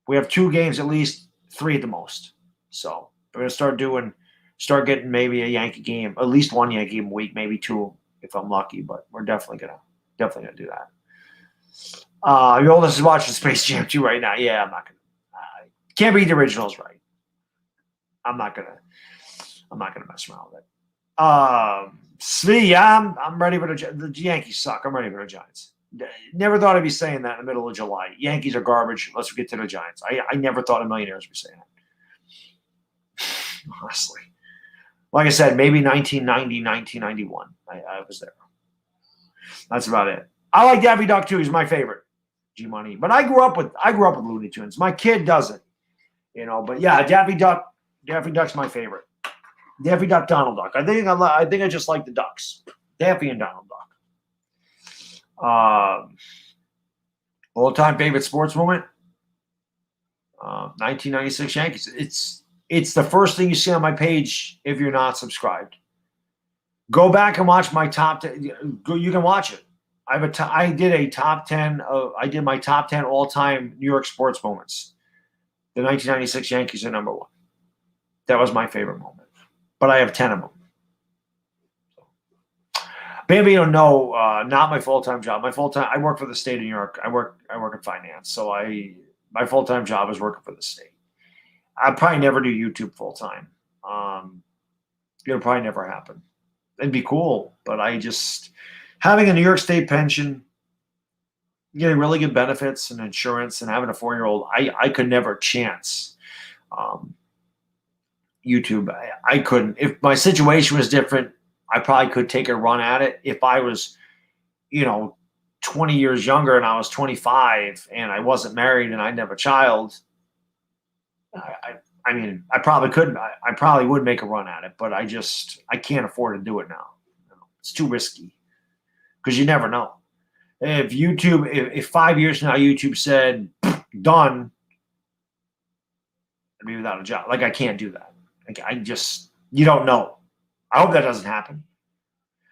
We have 2 games, at least 3 at the most. So we're going to start getting maybe a Yankee game, at least 1 Yankee game a week, maybe 2 if I'm lucky. But we're definitely gonna do that. Your oldest is watching Space Jam 2 right now. Yeah, I'm not gonna. Can't beat the originals, right? I'm not gonna mess around with it. Svi, I'm ready for the Yankees suck. I'm ready for the Giants. Never thought I'd be saying that in the middle of July. Yankees are garbage. Let's get to the Giants. I never thought a millionaires would be saying that. Honestly. Like I said, maybe 1990, 1991. I was there. That's about it. I like Daffy Duck too. He's my favorite. G-Money. But I grew up with Looney Tunes. My kid doesn't. But yeah, Daffy Duck's my favorite. Daffy Duck, Donald Duck. I think I just like the Ducks. Daffy and Donald Duck. All-time favorite sports moment? 1996 Yankees. It's the first thing you see on my page if you're not subscribed. Go back and watch my top 10. You can watch it. I did a top 10. I did my top 10 all-time New York sports moments. The 1996 Yankees are number 1. That was my favorite moment. But I have 10 of them. Maybe you don't know, not my full-time job. My full-time, I work for the state of New York. I work in finance. So my full-time job is working for the state. I'll probably never do YouTube full-time. It'll probably never happen. It'd be cool, but having a New York State pension, getting really good benefits and insurance, and having a 4-year-old, I could never chance YouTube. I couldn't. If my situation was different, I probably could take a run at it. If I was, 20 years younger and I was 25 and I wasn't married and I didn't have a child, I mean, I probably couldn't. I probably would make a run at it, but I can't afford to do it now. It's too risky because you never know. If YouTube, if 5 years from now YouTube said done, I'd be without a job. Like, I can't do that. Like, you don't know. I hope that doesn't happen.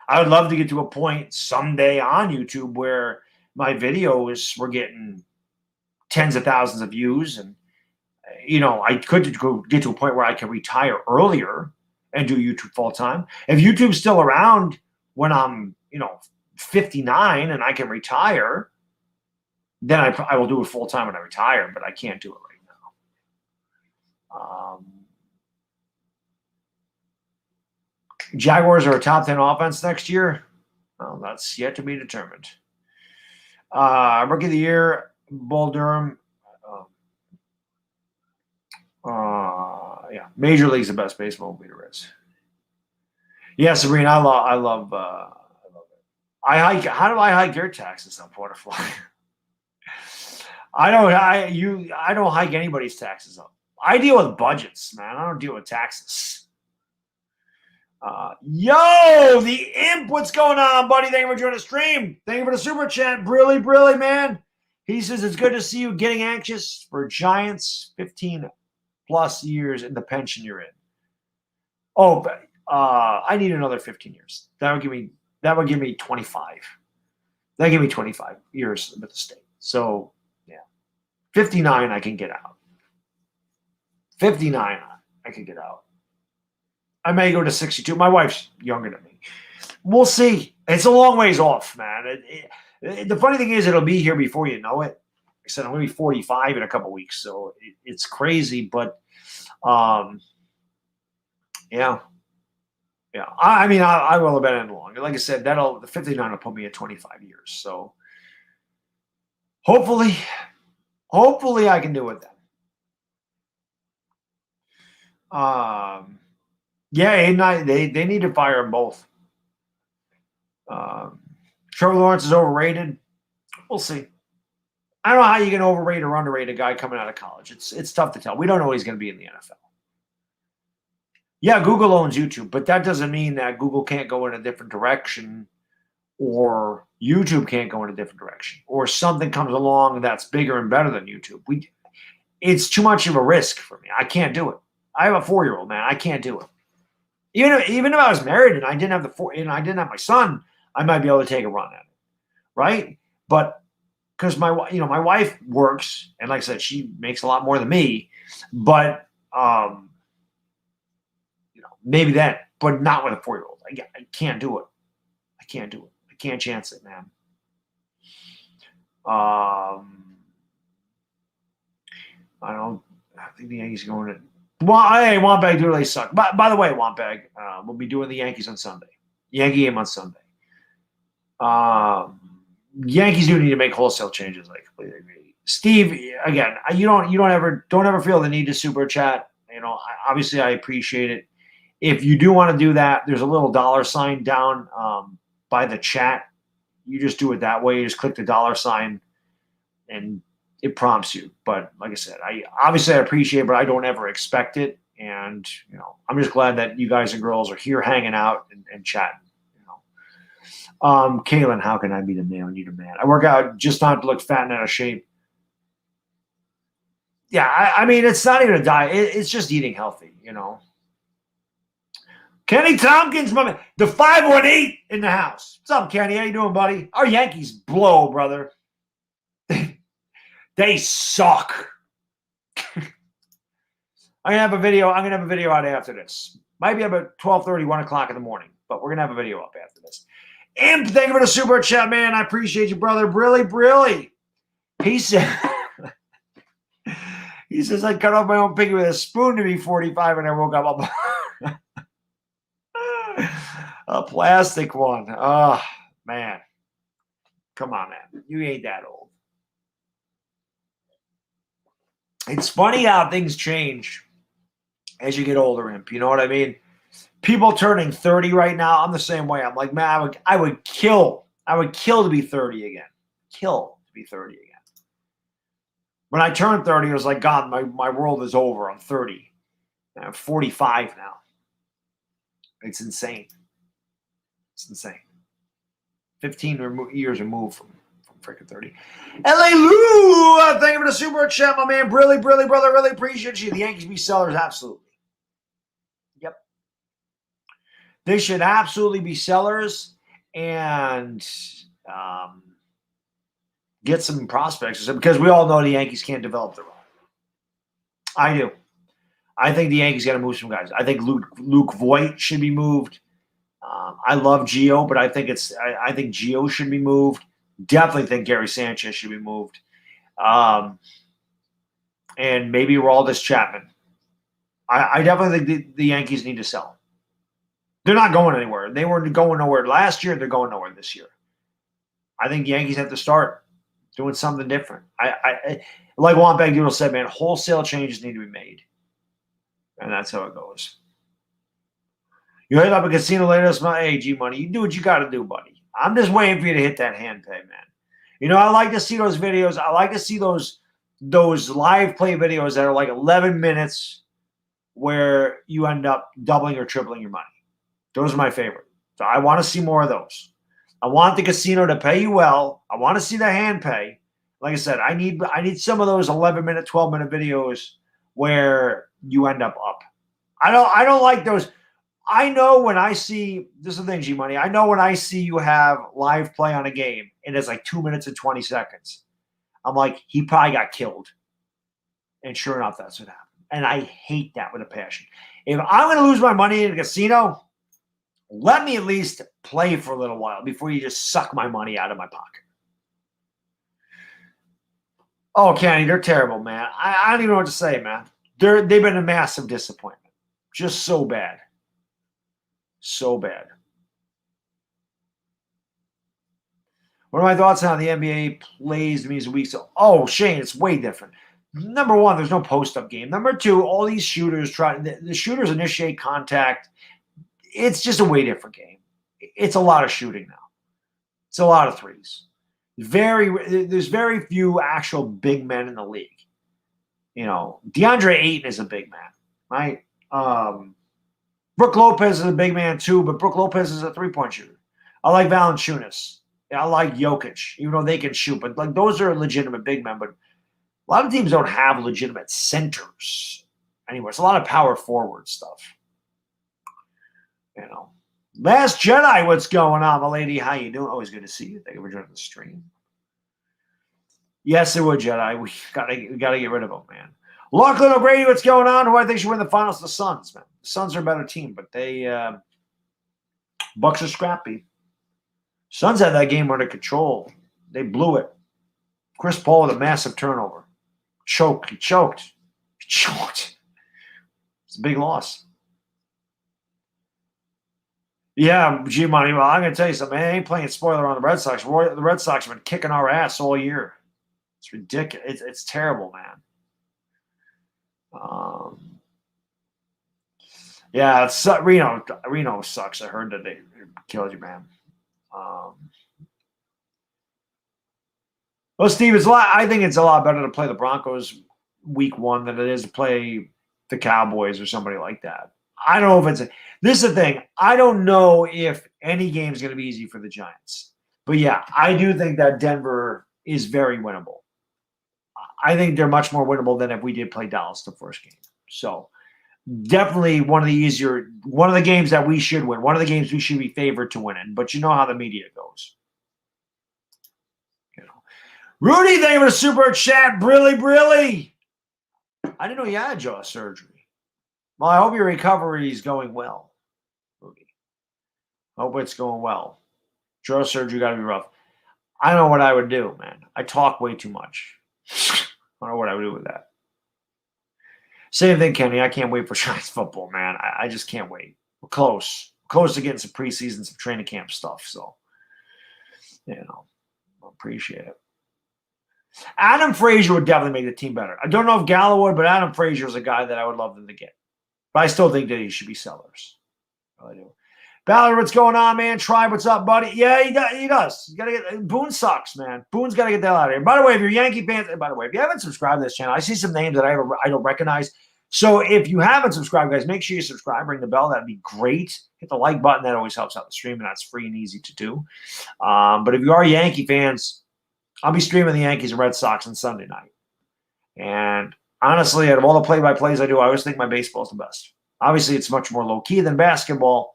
I would love to get to a point someday on YouTube where my videos were getting tens of thousands of views, and I could get to a point where I can retire earlier and do YouTube full time. If YouTube's still around when I'm 59 and I can retire, then I will do it full time when I retire. But I can't do it right now. Jaguars are a top 10 offense next year. Well, that's yet to be determined. Rookie of the year, Bull Durham. Yeah, Major League's the best baseball movie there is. Yeah, Sabrina, I love it. I hike. How do I hike your taxes up, Butterfly? I don't hike anybody's taxes up. I deal with budgets, man. I don't deal with taxes. Yo, the Imp, what's going on, buddy? Thank you for joining the stream. Thank you for the super chat. Brilly, man. He says it's good to see you getting anxious for Giants 15 plus years in the pension you're in. Oh, but I need another 15 years. That would give me 25. That give me 25 years with the state. So yeah, 59 I can get out. 59 I can get out. I may go to 62. My wife's younger than me. We'll see. It's a long ways off, man. The funny thing is, it'll be here before you know it. Like I said, I'm going to be 45 in a couple weeks, so it's crazy. But, yeah. I mean, I will have been in long. Like I said, the 59 will put me at 25 years. So, hopefully I can do it then. Yeah, Aiden, they need to fire them both. Trevor Lawrence is overrated. We'll see. I don't know how you can overrate or underrate a guy coming out of college. It's tough to tell. We don't know he's going to be in the NFL. Yeah, Google owns YouTube, but that doesn't mean that Google can't go in a different direction, or YouTube can't go in a different direction, or something comes along that's bigger and better than YouTube. It's too much of a risk for me. I can't do it. I have a 4-year-old, man. I can't do it. Even if I was married and I didn't have my son, I might be able to take a run at it, right? But because my wife works, and like I said, she makes a lot more than me, but maybe that, but not with a 4-year-old. I can't do it. I can't do it. I can't chance it, man. I think the Yankees are going to. Well, hey, Wampag do really suck. By the way, Wampag, we'll be doing the Yankees on Sunday. Yankee game on Sunday. Yankees do need to make wholesale changes. I completely agree. Steve, again, you don't ever feel the need to super chat. Obviously I appreciate it. If you do want to do that, there's a little $sign down by the chat. You just do it that way. You just click the $sign, and it prompts you. But like I said, I appreciate it, but I don't ever expect it. And I'm just glad that you guys and girls are here hanging out and chatting. Kaylin, how can I be the man? You the man. I work out just not to look fat and out of shape. Yeah, I mean, it's not even a diet. It's just eating healthy, Kenny Tompkins, my man. The 518 in the house. What's up, Kenny? How you doing, buddy? Our Yankees blow, brother. They suck. I'm gonna have a video out after this. Might be up at 12:30, 1 o'clock in the morning, but we're gonna have a video up after this. Imp, thank you for the super chat, man. I appreciate you, brother. Brilly. He said, I cut off my own pinky with a spoon to be 45 and I woke up a plastic one. Oh, man. Come on, man. You ain't that old. It's funny how things change as you get older, Imp. You know what I mean? People turning 30 right now, I'm the same way. I'm like, man, I would kill to be 30 again. Kill to be 30 again. When I turned 30, it was like, God, my world is over. I'm 30. I'm 45 now. It's insane. It's insane. 15 years removed from freaking 30. LA Lou, thank you for the super chat, my man. Brilly, brother. Really appreciate you. The Yankees be sellers, absolutely. Yep. They should absolutely be sellers and get some prospects because we all know the Yankees can't develop their own. I do. I think the Yankees got to move some guys. I think Luke Voit should be moved. I love Gio, but I think Gio should be moved. Definitely think Gary Sanchez should be moved. And maybe Aroldis Chapman. I definitely think the Yankees need to sell. They're not going anywhere. They weren't going nowhere last year. They're going nowhere this year. I think the Yankees have to start doing something different. I like Juan Bagdoodle said, man, wholesale changes need to be made. And that's how it goes. You hit up a casino later this month. Hey, G-Money, you do what you got to do, buddy. I'm just waiting for you to hit that hand pay, man. You know, I like to see those videos. I like to see those live play videos that are like 11 minutes where you end up doubling or tripling your money. Those are my favorite. So I want to see more of those. I want the casino to pay you well. I want to see the hand pay. Like I said, I need some of those 11-minute, 12-minute videos where you end up. I don't like those. I know when I see – this is the thing, G-Money. I know when I see you have live play on a game and it's like 2 minutes and 20 seconds. I'm like, he probably got killed. And sure enough, that's what happened. And I hate that with a passion. If I'm going to lose my money in a casino, let me at least play for a little while before you just suck my money out of my pocket. Oh, Kenny, they're terrible, man. I don't even know what to say, man. They've been a massive disappointment. Just so bad. So bad. What are my thoughts on how the NBA plays these weeks? Oh, Shane, it's way different. Number one, there's no post-up game. Number two, all these shooters the shooters initiate contact. It's just a way different game. It's a lot of shooting now. It's a lot of threes. There's very few actual big men in the league. You know, DeAndre Ayton is a big man, right? Brook Lopez is a big man too, but Brook Lopez is a three-point shooter. I like Valanciunas. I like Jokic, even though they can shoot. But like those are legitimate big men. But a lot of teams don't have legitimate centers anymore. It's a lot of power forward stuff. You know. Last Jedi, what's going on, my lady? How you doing? Always good to see you. Thank you for joining the stream. Yes, it would, Jedi. We gotta get rid of them, man. Lachlan O'Grady, what's going on? Who I think should win the finals? The Suns, man. The Suns are a better team, but Bucks are scrappy. Suns had that game under control. They blew it. Chris Paul with a massive turnover. He choked. It's a big loss. Yeah, G-Money. Well, I'm going to tell you something. I ain't playing spoiler on the Red Sox. The Red Sox have been kicking our ass all year. It's ridiculous. It's terrible, man. Yeah, it's Reno sucks. I heard that they killed you, man. Well, Steve, I think it's a lot better to play the Broncos week one than it is to play the Cowboys or somebody like that. I don't know if this is the thing. I don't know if any game is going to be easy for the Giants. But yeah, I do think that Denver is very winnable. I think they're much more winnable than if we did play Dallas the first game. So definitely one of the games that we should win. One of the games we should be favored to win in. But you know how the media goes. You know. Rudy, thank you for the super chat. Brilly. I didn't know you had jaw surgery. Well, I hope your recovery is going well, Rudy. Hope it's going well. Jaw surgery got to be rough. I don't know what I would do, man. I talk way too much. I don't know what I would do with that. Same thing, Kenny. I can't wait for Giants football, man. I just can't wait. We're close. Close to getting some preseason, some training camp stuff. So, I appreciate it. Adam Frazier would definitely make the team better. I don't know if Gallo would, but Adam Frazier is a guy that I would love them to get. But I still think that he should be sellers. I really do. Ballard, what's going on, man? Tribe, what's up, buddy? Yeah, he does. You gotta get Boone sucks, man. Boone's got to get the hell out of here. By the way, if you're Yankee fans, by the way, if you haven't subscribed to this channel, I see some names that I don't recognize. So if you haven't subscribed, guys, make sure you subscribe, ring the bell. That'd be great. Hit the like button. That always helps out the stream, and that's free and easy to do. But if you are Yankee fans, I'll be streaming the Yankees and Red Sox on Sunday night. And honestly, out of all the play-by-plays I do, I always think my baseball is the best. Obviously, it's much more low-key than basketball.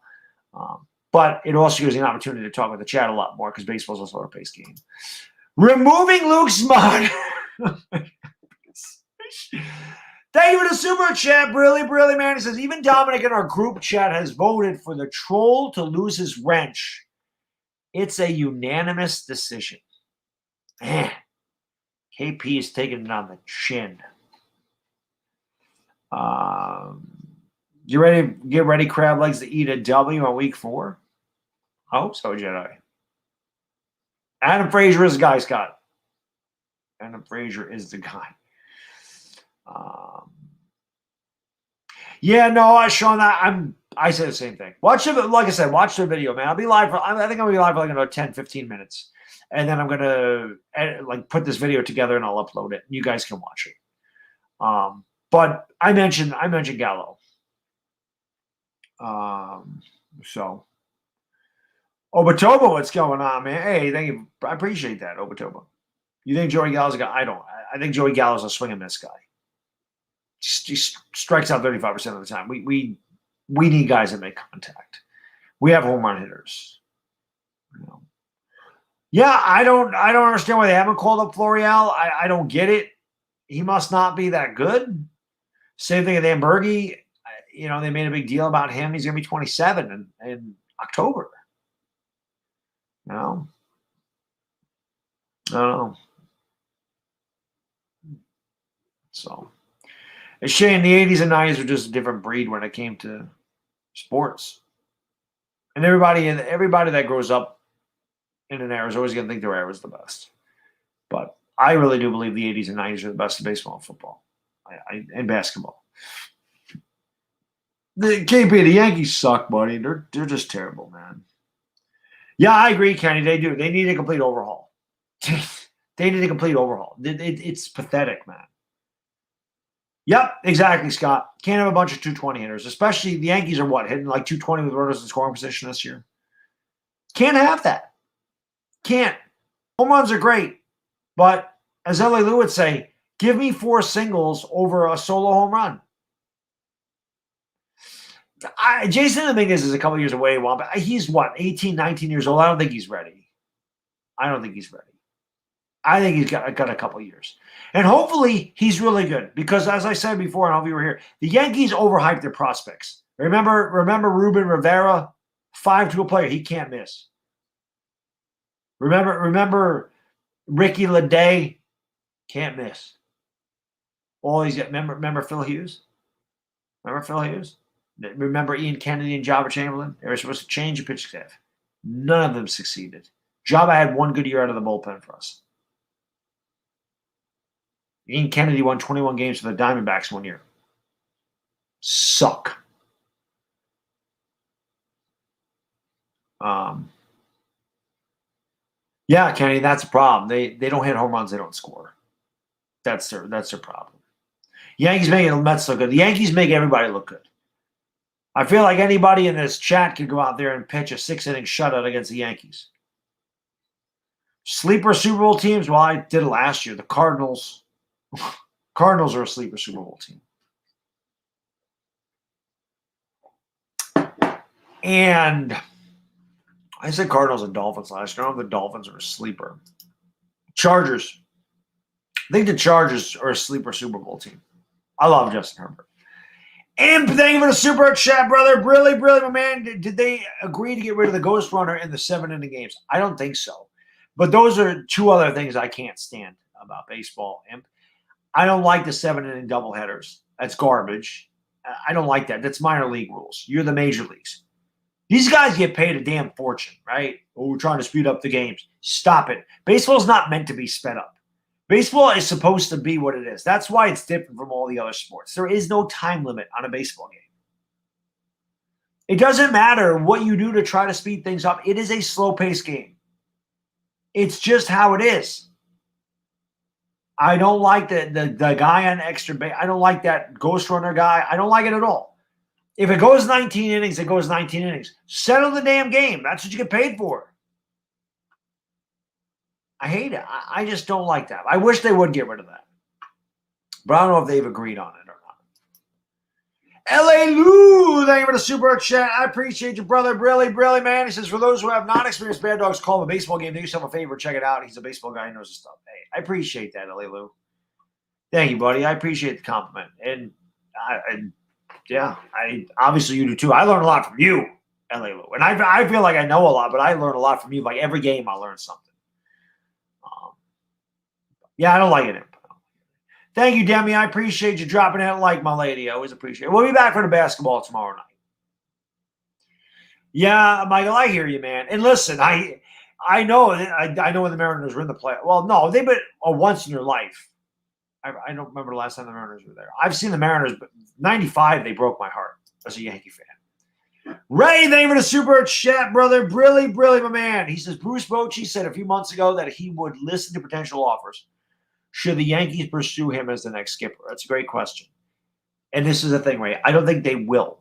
But it also gives you an opportunity to talk with the chat a lot more because baseball is also a pace game. Removing Luke Smart. Thank you for the super chat, Brilly, man. He says, even Dominic in our group chat has voted for the troll to lose his wrench. It's a unanimous decision. Man, KP is taking it on the chin. You ready to get ready, crab legs, to eat a W on week 4? I hope so, Jedi. Adam Frazier is the guy, Scott. Adam Frazier is the guy. Yeah, no, Sean, I say the same thing. Watch it, like I said, watch the video, man. I'll be live I think I'm gonna be live for like another 10, 15 minutes. And then I'm gonna put this video together and I'll upload it. You guys can watch it. But I mentioned Gallo. So Obatoba, what's going on, man? Hey, thank you. I appreciate that, Obatoba. You think Joey Gallo's a guy? I don't. I think Joey Gallo's a swing and miss guy. He strikes out 35% of the time. We need guys that make contact. We have home run hitters. Yeah, I don't understand why they haven't called up Florial. I don't get it. He must not be that good. Same thing with Ambergi. They made a big deal about him. He's going to be 27 in October. I don't know. So, it's shame the 80s and 90s were just a different breed when it came to sports. And everybody that grows up in an era is always going to think their era is the best. But I really do believe the 80s and 90s are the best of baseball and football and basketball. The Yankees suck, buddy. They're just terrible, man. Yeah, I agree, Kenny. They do. They need a complete overhaul. They need a complete overhaul. It's pathetic, man. Yep, exactly, Scott. Can't have a bunch of 220 hitters, especially the Yankees are hitting like 220 with runners in scoring position this year. Can't have that. Can't. Home runs are great, but as L.A. Lou would say, give me 4 singles over a solo home run. Jason Dominguez is a couple years away. But he's 18, 19 years old. I don't think he's ready. I think he's got a couple years. And hopefully he's really good because, as I said before, and all of you were here, the Yankees overhyped their prospects. Remember Ruben Rivera, 5-tool player. He can't miss. Remember Ricky Leday, can't miss. All he's got. Remember Phil Hughes? Remember Ian Kennedy and Jabba Chamberlain? They were supposed to change the pitching staff. None of them succeeded. Jabba had one good year out of the bullpen for us. Ian Kennedy won 21 games for the Diamondbacks one year. Suck. Yeah, Kenny, that's a problem. They don't hit home runs. They don't score. That's their problem. Yankees make the Mets look good. The Yankees make everybody look good. I feel like anybody in this chat could go out there and pitch a 6-inning shutout against the Yankees. Sleeper Super Bowl teams? Well, I did it last year. The Cardinals. Cardinals are a sleeper Super Bowl team. And I said Cardinals and Dolphins last year. I don't know if the Dolphins are a sleeper. Chargers. I think the Chargers are a sleeper Super Bowl team. I love Justin Herbert. Imp, thank you for the super chat, brother. Really, my man. Did they agree to get rid of the Ghost Runner in the 7-inning games? I don't think so. But those are two other things I can't stand about baseball, Imp. I don't like the 7-inning doubleheaders. That's garbage. I don't like that. That's minor league rules. You're the major leagues. These guys get paid a damn fortune, right? Oh, we're trying to speed up the games. Stop it. Baseball's not meant to be sped up. Baseball is supposed to be what it is. That's why it's different from all the other sports. There is no time limit on a baseball game. It doesn't matter what you do to try to speed things up. It is a slow-paced game. It's just how it is. I don't like the guy on extra base. I don't like that Ghost Runner guy. I don't like it at all. If it goes 19 innings, it goes 19 innings. Settle the damn game. That's what you get paid for. I hate it. I just don't like that. I wish they would get rid of that. But I don't know if they've agreed on it or not. L.A. Lou, thank you for the super chat. I appreciate you, brother. Really, man. He says, for those who have not experienced Bad Dogs Call a baseball game, do yourself a favor. Check it out. He's a baseball guy. He knows his stuff. Hey, I appreciate that, L.A. Lou. Thank you, buddy. I appreciate the compliment. And I obviously you do too. I learn a lot from you, L.A. Lou. And I feel like I know a lot, but I learn a lot from you. Like every game, I learn something. I don't like it. Thank you, Demi. I appreciate you dropping that like, my lady. I always appreciate it. We'll be back for the basketball tomorrow night. Yeah, Michael, I hear you, man. And listen, I know when the Mariners were in the play. Well, no, they've been once in your life. I don't remember the last time the Mariners were there. I've seen the Mariners, but 95, they broke my heart as a Yankee fan. Ray, thank you for the super chat, brother. Brilly, my man. He says, Bruce Bochy said a few months ago that he would listen to potential offers. Should the Yankees pursue him as the next skipper? That's a great question. And this is the thing, Ray. I don't think they will.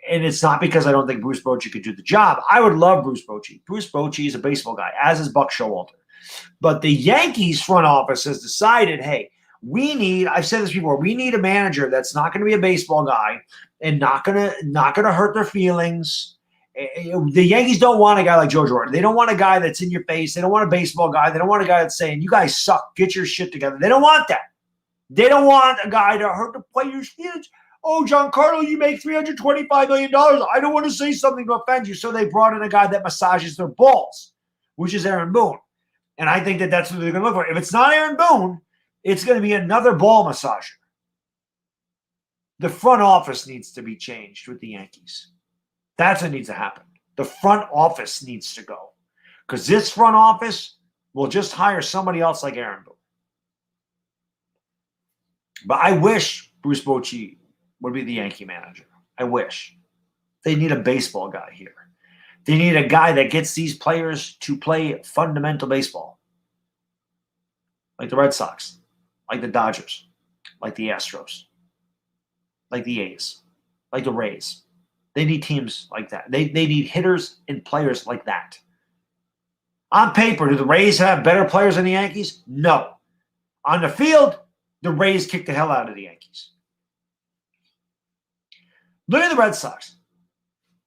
And it's not because I don't think Bruce Bochy could do the job. I would love Bruce Bochy. Bruce Bochy is a baseball guy, as is Buck Showalter. But the Yankees front office has decided, hey, I've said this before, we need a manager that's not going to be a baseball guy and not going to hurt their feelings. The Yankees don't want a guy like Joe Girardi. They don't want a guy that's in your face. They don't want a baseball guy. They don't want a guy that's saying, you guys suck. Get your shit together. They don't want that. They don't want a guy to hurt the players' feelings. Oh, Giancarlo, you make $325 million. I don't want to say something to offend you. So they brought in a guy that massages their balls, which is Aaron Boone. And I think that's what they're going to look for. If it's not Aaron Boone, it's going to be another ball massager. The front office needs to be changed with the Yankees. That's what needs to happen. The front office needs to go. Because this front office will just hire somebody else like Aaron Boone. But I wish Bruce Bochy would be the Yankee manager. I wish. They need a baseball guy here. They need a guy that gets these players to play fundamental baseball. Like the Red Sox. Like the Dodgers. Like the Astros. Like the A's. Like the Rays. They need teams like that. They need hitters and players like that. On paper, do the Rays have better players than the Yankees? No. On the field, the Rays kick the hell out of the Yankees. Look at the Red Sox.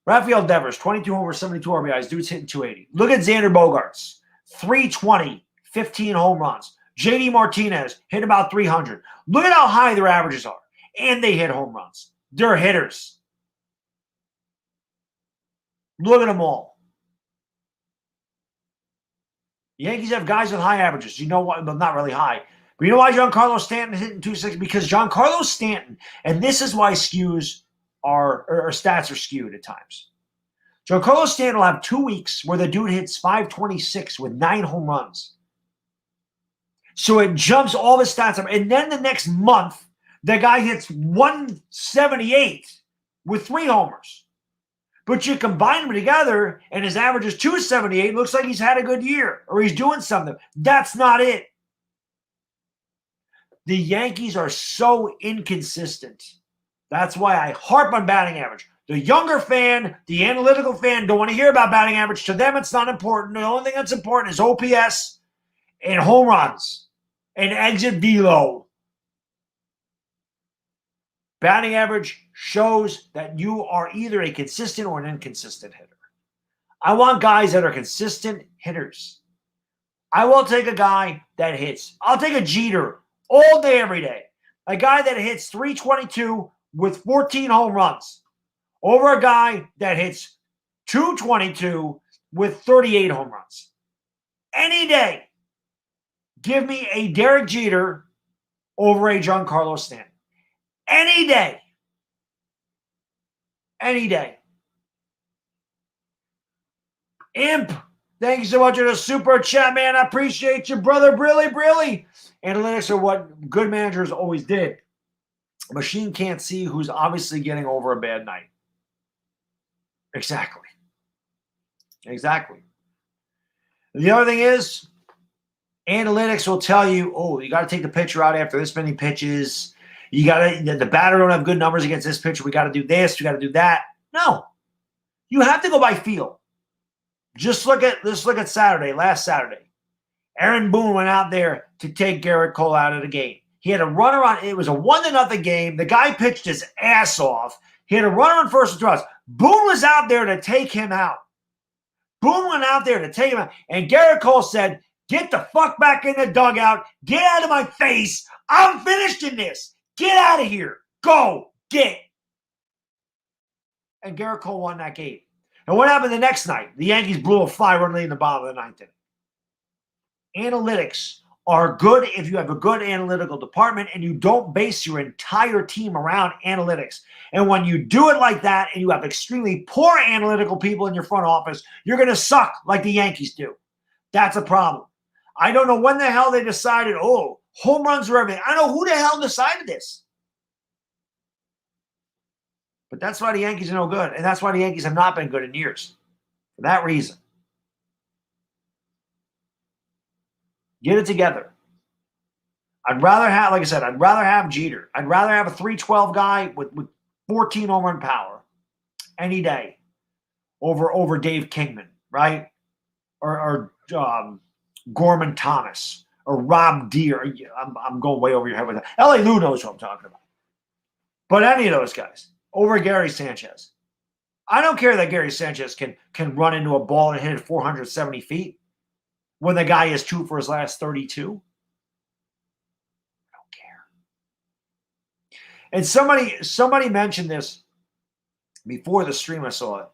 Rafael Devers, 22 homers, 72 RBIs. Dude's hitting 280. Look at Xander Bogaerts, 320, 15 home runs. JD Martinez hit about 300. Look at how high their averages are. And they hit home runs. They're hitters. Look at them all. The Yankees have guys with high averages. You know what? Well, not really high. But you know why Giancarlo Stanton hitting 260? Because Giancarlo Stanton, and this is why stats are skewed at times. Giancarlo Stanton will have 2 weeks where the dude hits 526 with 9 home runs. So it jumps all the stats up. And then the next month, the guy hits 178 with 3 homers. But you combine them together, and his average is 278. Looks like he's had a good year, or he's doing something. That's not it. The Yankees are so inconsistent. That's why I harp on batting average. The younger fan, the analytical fan, don't want to hear about batting average. To them, it's not important. The only thing that's important is OPS and home runs and exit velo. Batting average shows that you are either a consistent or an inconsistent hitter. I want guys that are consistent hitters. I will take a guy that hits. I'll take a Jeter all day, every day. A guy that hits 322 with 14 home runs over a guy that hits 222 with 38 home runs. Any day, give me a Derek Jeter over a Giancarlo Stanton. Any day. Any day. Imp, thank you so much for the super chat, man. I appreciate you, brother. Brilly. Analytics are what good managers always did. A machine can't see who's obviously getting over a bad night. Exactly. The other thing is, analytics will tell you, oh, you got to take the pitcher out after this many pitches. You got to, the batter don't have good numbers against this pitcher. We got to do this. We got to do that. No, you have to go by feel. Just let's look at Saturday, last Saturday. Aaron Boone went out there to take Garrett Cole out of the game. He had a runner on, it was a 1-0 game. The guy pitched his ass off. He had a runner on first and throws. Boone was out there to take him out. Boone went out there to take him out. And Garrett Cole said, get the fuck back in the dugout. Get out of my face. I'm finished in this. Get out of here. Go. Get. And Garrett Cole won that game. And what happened the next night? The Yankees blew a 5-run lead in the bottom of the ninth inning. Analytics are good if you have a good analytical department and you don't base your entire team around analytics. And when you do it like that and you have extremely poor analytical people in your front office, you're going to suck like the Yankees do. That's a problem. I don't know when the hell they decided, oh, home runs are everything. I don't know who the hell decided this. But that's why the Yankees are no good. And that's why the Yankees have not been good in years. For that reason. Get it together. I'd rather have, like I said, I'd rather have Jeter. I'd rather have a 312 guy with 14 home run power any day over Dave Kingman, right? Or Gorman Thomas or Rob Deere. I'm going way over your head with that. L.A. Lou knows who I'm talking about. But any of those guys over Gary Sanchez. I don't care that Gary Sanchez can run into a ball and hit it 470 feet when the guy is 2 for his last 32. I don't care. And somebody mentioned this before the stream. I saw it.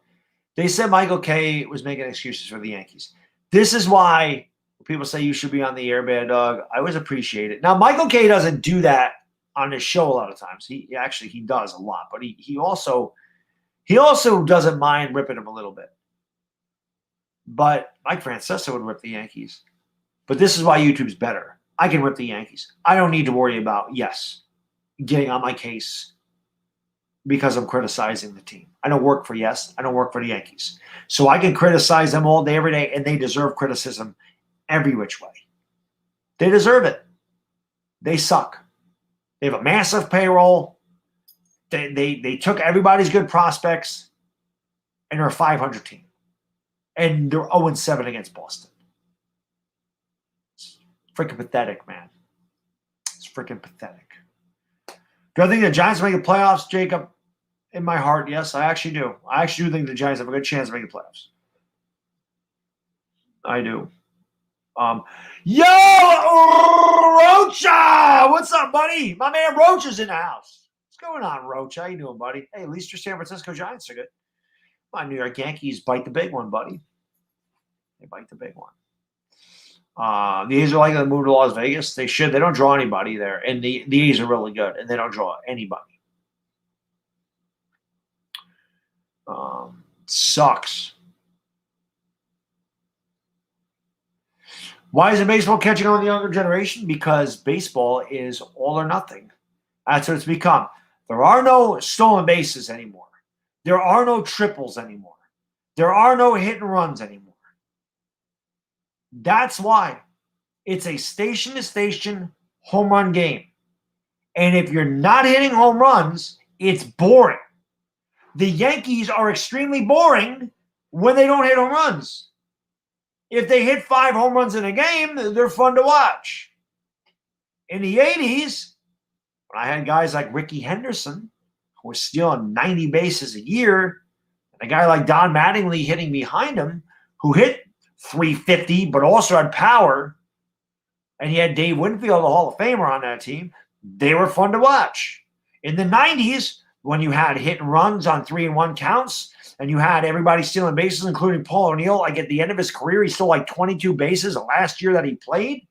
They said Michael Kay was making excuses for the Yankees. This is why people say you should be on the air, Bad Dog. I always appreciate it. Now, Michael Kay doesn't do that on his show a lot of times. He does a lot, but he also doesn't mind ripping him a little bit. But Mike Francesa would rip the Yankees. But this is why YouTube's better. I can rip the Yankees. I don't need to worry about, getting on my case because I'm criticizing the team. I don't work for Yes. I don't work for the Yankees. So I can criticize them all day, every day, and they deserve criticism every which way. They deserve it. They suck. They have a massive payroll. They took everybody's good prospects, and they're a 500 team. And they're 0-7 against Boston. It's freaking pathetic, man. It's freaking pathetic. Do I think the Giants make the playoffs, Jacob? In my heart, yes, I actually do. I actually do think the Giants have a good chance of making the playoffs. I do. Yo, Rocha! What's up, buddy? My man Roach is in the house. What's going on, Roach? How you doing, buddy? Hey, at least your San Francisco Giants are good. My New York Yankees bite the big one, buddy. They bite the big one. The A's are likely to move to Las Vegas. They should. They don't draw anybody there. And the A's are really good, and they don't draw anybody. Sucks. Why isn't baseball catching on with the younger generation? Because baseball is all or nothing. That's what it's become. There are no stolen bases anymore. There are no triples anymore. There are no hit and runs anymore. That's why it's a station-to-station home run game. And if you're not hitting home runs, it's boring. The Yankees are extremely boring when they don't hit home runs. If they hit 5 home runs in a game, they're fun to watch. In the 80s, when I had guys like Ricky Henderson, who was stealing 90 bases a year, and a guy like Don Mattingly hitting behind him, who hit 350 but also had power, and he had Dave Winfield, the Hall of Famer, on that team, they were fun to watch. In the 90s, when you had hit and runs on 3-and-1 counts, and you had everybody stealing bases, including Paul O'Neill. Like at the end of his career, he stole like 22 bases the last year that he played.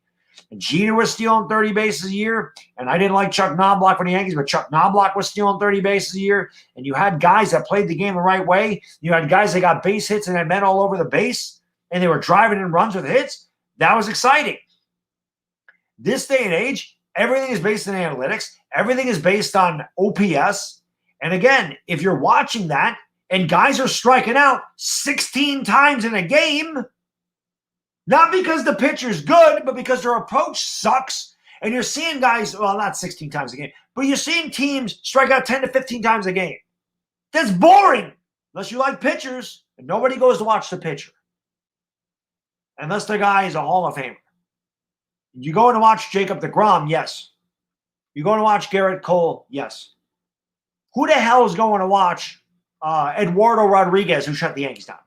And Jeter was stealing 30 bases a year. And I didn't like Chuck Knobloch for the Yankees, but Chuck Knobloch was stealing 30 bases a year. And you had guys that played the game the right way. You had guys that got base hits and had men all over the base, and they were driving in runs with hits. That was exciting. This day and age, everything is based on analytics. Everything is based on OPS. And again, if you're watching that and guys are striking out 16 times in a game, not because the pitcher's good, but because their approach sucks, and you're seeing guys, well, not 16 times a game, but you're seeing teams strike out 10 to 15 times a game. That's boring, unless you like pitchers, and nobody goes to watch the pitcher. Unless the guy is a Hall of Famer. You going to watch Jacob deGrom? Yes. You going to watch Garrett Cole? Yes. Who the hell is going to watch Eduardo Rodriguez, who shut the Yankees down?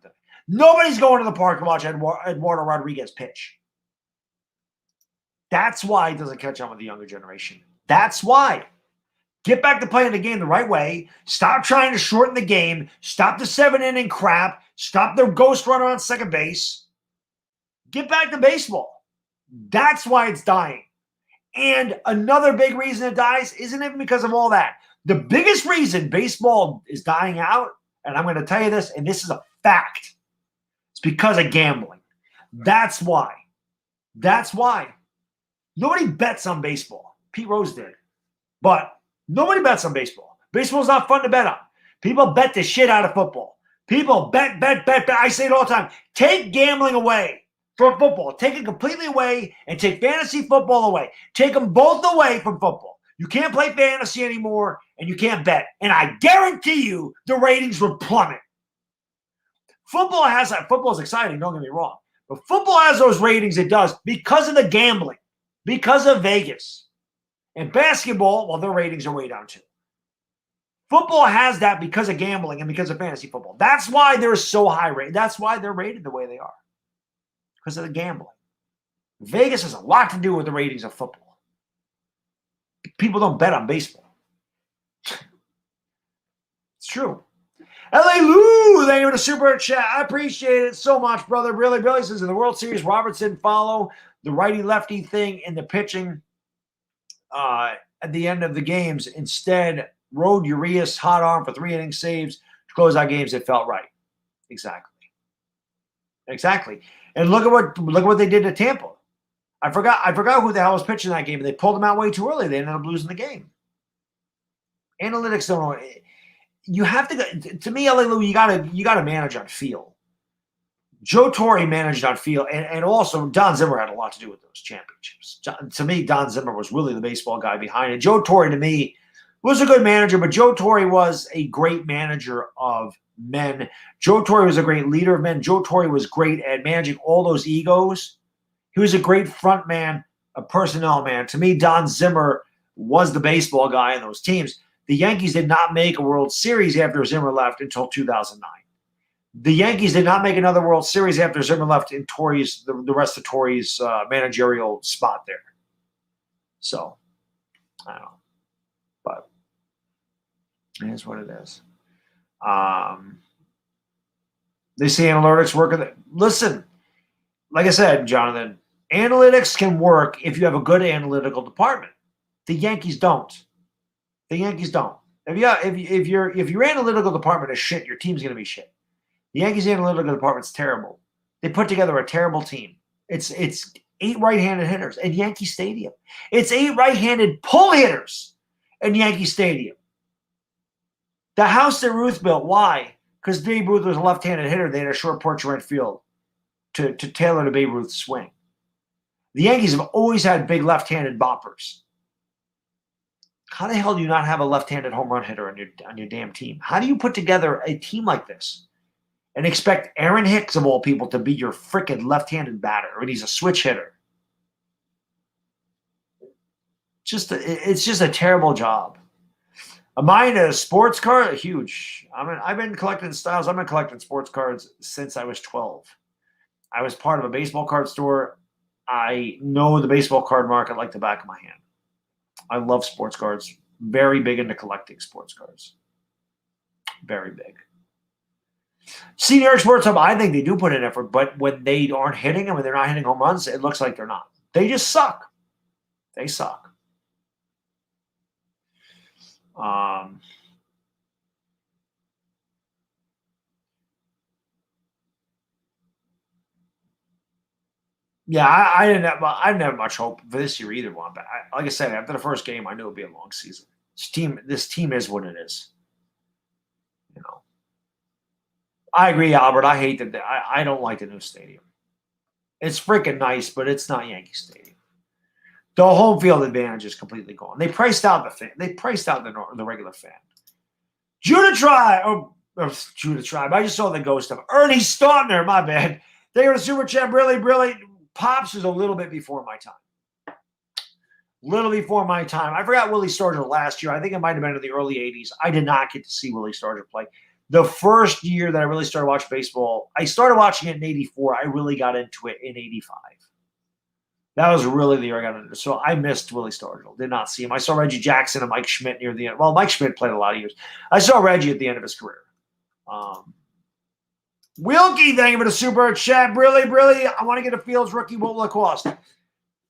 Nobody's going to the park to watch Eduardo Rodriguez pitch. That's why it doesn't catch on with the younger generation. That's why. Get back to playing the game the right way. Stop trying to shorten the game. Stop the 7-inning crap. Stop the ghost runner on second base. Get back to baseball. That's why it's dying. And another big reason it dies isn't even because of all that. The biggest reason baseball is dying out, and I'm going to tell you this, and this is a fact, it's because of gambling. That's why. That's why. Nobody bets on baseball. Pete Rose did. But nobody bets on baseball. Baseball's not fun to bet on. People bet the shit out of football. People bet. I say it all the time. Take gambling away from football. Take it completely away and take fantasy football away. Take them both away from football. You can't play fantasy anymore and you can't bet. And I guarantee you the ratings will plummet. Football has that. Football is exciting, don't get me wrong. But football has those ratings it does because of the gambling, because of Vegas. And basketball, well, their ratings are way down too. Football has that because of gambling and because of fantasy football. That's why they're so high rated. That's why they're rated the way they are. Because of the gambling. Vegas has a lot to do with the ratings of football. People don't bet on baseball. It's true. LA Lou, thank you for the super chat. I appreciate it so much, brother. Billy says in the World Series, Robertson follow the righty-lefty thing in the pitching at the end of the games. Instead, rode Urias hot arm for 3-inning saves to close out games. It felt right. Exactly. And look at what they did to Tampa. I forgot who the hell was pitching that game, and they pulled them out way too early. They ended up losing the game. Analytics don't know. You have to go, to me, LA Lou, you gotta manage on feel. Joe Torre managed on feel, and also Don Zimmer had a lot to do with those championships. To me, Don Zimmer was really the baseball guy behind it. Joe Torre, to me, was a good manager, but Joe Torre was a great manager of men. Joe Torre was a great leader of men. Joe Torre was great at managing all those egos. He was a great front man, a personnel man. To me, Don Zimmer was the baseball guy in those teams. The Yankees did not make a World Series after Zimmer left until 2009. The Yankees did not make another World Series after Zimmer left in the rest of Torre's managerial spot there. So, I don't know. But it is what it is. They say analytics work. Listen, like I said, Jonathan, analytics can work if you have a good analytical department. The Yankees don't. If your analytical department is shit, your team's going to be shit. The Yankees' analytical department's terrible. They put together a terrible team. It's 8 right-handed hitters in Yankee Stadium. It's 8 right-handed pull hitters in Yankee Stadium. The house that Ruth built, why? Because Babe Ruth was a left-handed hitter. They had a short porch right field to tailor to Babe Ruth's swing. The Yankees have always had big left-handed boppers. How the hell do you not have a left-handed home run hitter on your damn team? How do you put together a team like this and expect Aaron Hicks, of all people, to be your freaking left-handed batter when he's a switch hitter? It's just a terrible job. Mine a sports card, huge. I've been collecting styles. I've been collecting sports cards since I was 12. I was part of a baseball card store. I know the baseball card market like the back of my hand. I love sports cards. Very big into collecting sports cards. Very big. Senior Sports Hub, I think they do put in effort, but when they aren't hitting and when they're not hitting home runs, it looks like they're not. They just suck. They suck. Yeah, I didn't have. I didn't have much hope for this year either one. But like I said, after the first game, I knew it'd be a long season. This team is what it is. You know, I agree, Albert. I hate that. I don't like the new stadium. It's freaking nice, but it's not Yankee Stadium. The home field advantage is completely gone. They priced out the fan. They priced out the regular fan. Judah Tribe. Judah Tribe. I just saw the ghost of Ernie Stautner. My bad. They were super chat. Really. Pops is a little bit before my time. Little before my time. I forgot Willie Stargell last year. I think it might have been in the early 80s. I did not get to see Willie Stargell play. The first year that I really started watching baseball, I started watching it in 84. I really got into it in 85. That was really the year I got into it. So I missed Willie Stargell. Did not see him. I saw Reggie Jackson and Mike Schmidt near the end. Well, Mike Schmidt played a lot of years. I saw Reggie at the end of his career. Wilkie, thank you for the super chat. Really, I want to get a Fields rookie. What will it cost?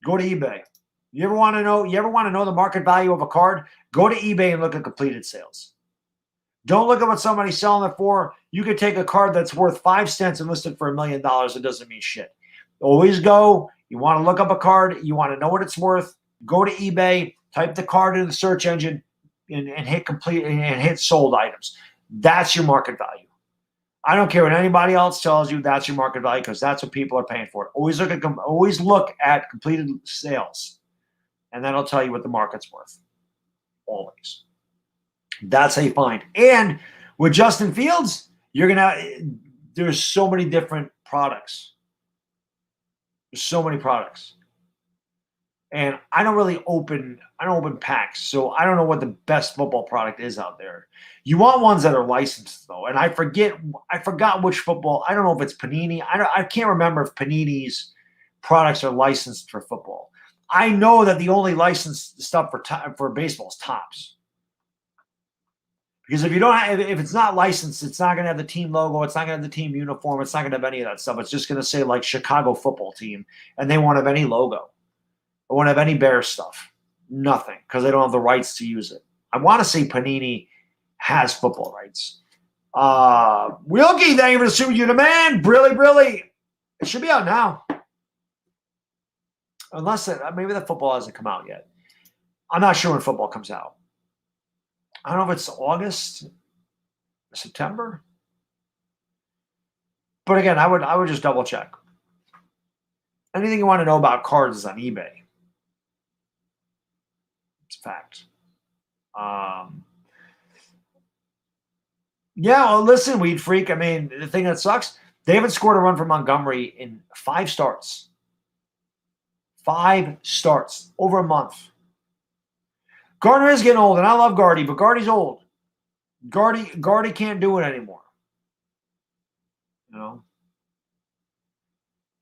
Go to eBay. You ever want to know the market value of a card? Go to eBay and look at completed sales. Don't look at what somebody's selling it for. You could take a card that's worth 5 cents and list it for $1 million. It doesn't mean shit. Always go. You want to look up a card. You want to know what it's worth. Go to eBay. Type the card into the search engine and hit complete and hit sold items. That's your market value. I don't care what anybody else tells you. That's your market value because that's what people are paying for. Always look at completed sales, and that'll tell you what the market's worth. Always. That's how you find. And with Justin Fields, there's so many different products. There's so many products. And I don't open packs, so I don't know what the best football product is out there. You want ones that are licensed, though. And I forgot which football. I don't know if it's Panini. I can't remember if Panini's products are licensed for football. I know that the only licensed stuff for baseball is Topps. Because if it's not licensed, it's not going to have the team logo. It's not going to have the team uniform. It's not going to have any of that stuff. It's just going to say like Chicago football team, and they won't have any logo. They won't have any Bears stuff. Nothing, because they don't have the rights to use it. I want to say Panini has football rights. Wilkie, thank you for the super you demand. Really. It should be out now. Unless maybe the football hasn't come out yet. I'm not sure when football comes out. I don't know if it's August, September. But again, I would just double check. Anything you want to know about cards is on eBay. It's a fact. Yeah, well, listen, Weed Freak. I mean, the thing that sucks, they haven't scored a run for Montgomery in 5 starts. 5 starts over a month. Karner is getting old, and I love Gardy, but Gardy's old. Gardy can't do it anymore. You know?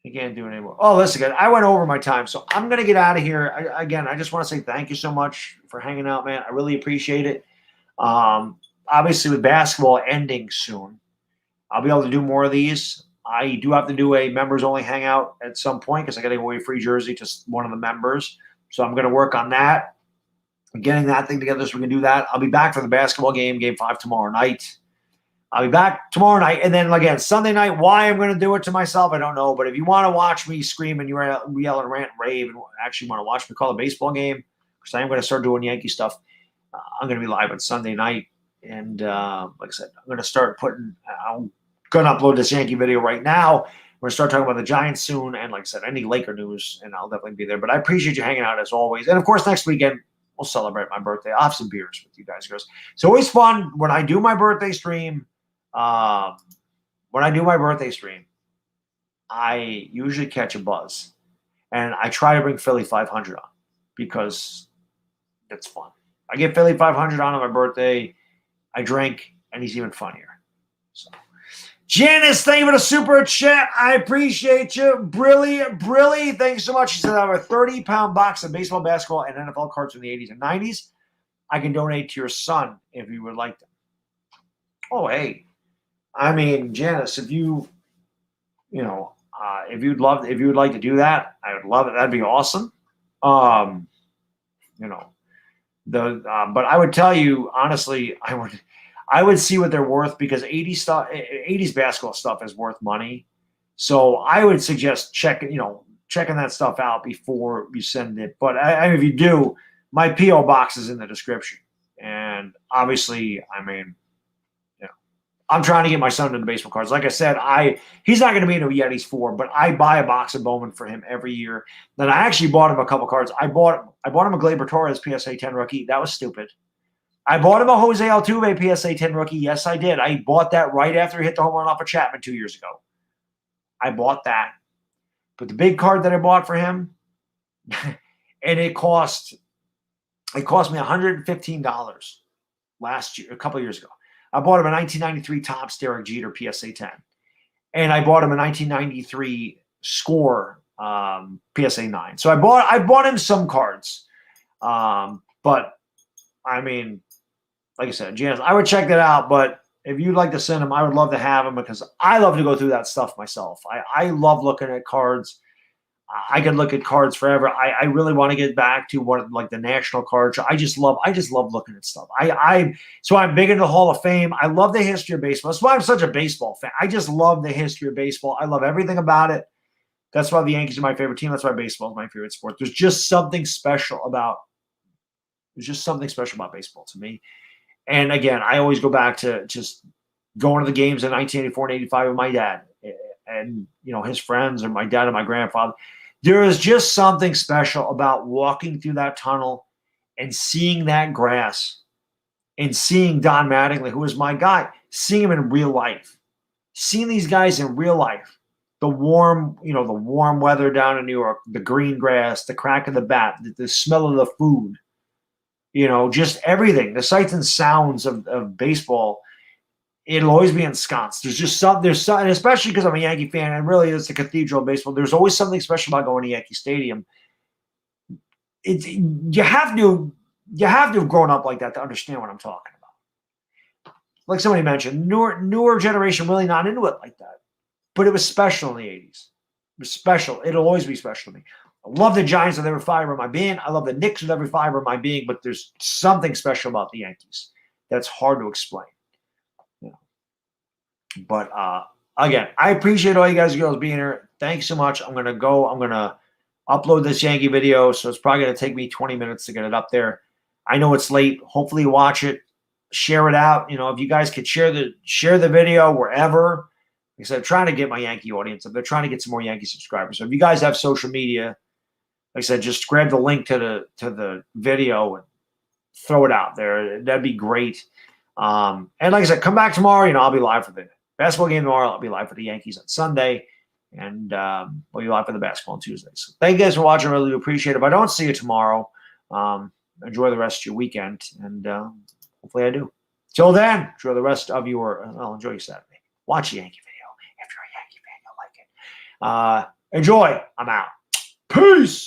He can't do it anymore. Oh, listen, guys, I went over my time, so I'm going to get out of here. I just want to say thank you so much for hanging out, man. I really appreciate it. Obviously, with basketball ending soon, I'll be able to do more of these. I do have to do a members-only hangout at some point because I got to give away a free jersey to one of the members. So I'm going to work on that. Getting that thing together so we can do that. I'll be back for the basketball game 5 tomorrow night. I'll be back tomorrow night. And then, again, Sunday night, why I'm going to do it to myself, I don't know. But if you want to watch me scream and you yell and rant and rave and actually want to watch me call a baseball game, because I am going to start doing Yankee stuff, I'm going to be live on Sunday night. And like I said, I'm going to start I'm going to upload this Yankee video right now. We're going to start talking about the Giants soon. And like I said, any Laker news, and I'll definitely be there. But I appreciate you hanging out as always. And, of course, next weekend, we'll celebrate my birthday. I'll have some beers with you guys, girls. It's always fun when I do my birthday stream. I usually catch a buzz, and I try to bring Philly 500 on because it's fun. I get Philly 500 on my birthday. I drink, and he's even funnier. So, Janice, thank you for the super chat. I appreciate you. Brilly, thanks so much. She said I have a 30-pound box of baseball, basketball, and NFL cards from the 80s and 90s. I can donate to your son if you would like them. Oh, hey. I mean, Janice, if you know, if you would like to do that, I would love it. That'd be awesome. You know, but I would tell you honestly, I would see what they're worth because 80s basketball stuff is worth money. So I would suggest checking that stuff out before you send it. But if you do, my PO box is in the description, and obviously, I mean, I'm trying to get my son into baseball cards. Like I said, he's not going to be into Yetis 4, but I buy a box of Bowman for him every year. Then I actually bought him a couple cards. I bought him a Gleyber Torres PSA 10 rookie. That was stupid. I bought him a Jose Altuve PSA 10 rookie. Yes, I did. I bought that right after he hit the home run off of Chapman 2 years ago. I bought that. But the big card that I bought for him, and it cost me $115 last year, a couple years ago. I bought him a 1993 Topps Derek Jeter PSA 10. And I bought him a 1993 Score PSA 9. So I bought him some cards. But, I mean, like I said, Janice, I would check that out. But if you'd like to send them, I would love to have them because I love to go through that stuff myself. I love looking at cards. I could look at cards forever. I really want to get back to what like the national cards. I just love looking at stuff. So I'm big into the Hall of Fame. I love the history of baseball. That's why I'm such a baseball fan. I just love the history of baseball. I love everything about it. That's why the Yankees are my favorite team. That's why baseball is my favorite sport. There's just something special about baseball to me. And again, I always go back to just going to the games in 1984 and 85 with my dad and his friends and my dad and my grandfather. There is just something special about walking through that tunnel and seeing that grass and seeing Don Mattingly, who was my guy, seeing him in real life, seeing these guys in real life, the warm weather down in New York, the green grass, the crack of the bat, the smell of the food, just everything, the sights and sounds of baseball. It'll always be ensconced. There's some, especially because I'm a Yankee fan, and really it's the cathedral of baseball. There's always something special about going to Yankee Stadium. You have to have grown up like that to understand what I'm talking about. Like somebody mentioned, newer generation really not into it like that. But it was special in the 80s. It was special. It'll always be special to me. I love the Giants with every fiber of my being. I love the Knicks with every fiber of my being. But there's something special about the Yankees that's hard to explain. But again, I appreciate all you guys and girls being here. Thanks so much. I'm going to upload this Yankee video, so it's probably going to take me 20 minutes to get it up there. I know it's late. Hopefully you watch it. Share it out. If you guys could share the video wherever. Because I'm trying to get my Yankee audience up. They're trying to get some more Yankee subscribers. So if you guys have social media, like I said, just grab the link to the video and throw it out there. That'd be great. And like I said, come back tomorrow. I'll be live for the basketball game tomorrow. I'll be live for the Yankees on Sunday. And we'll be live for the basketball on Tuesday. So thank you guys for watching. I really do appreciate it. If I don't see you tomorrow, enjoy the rest of your weekend. And hopefully I do. Till then, enjoy the rest of enjoy your Saturday. Watch the Yankee video. If you're a Yankee fan, you'll like it. Enjoy. I'm out. Peace.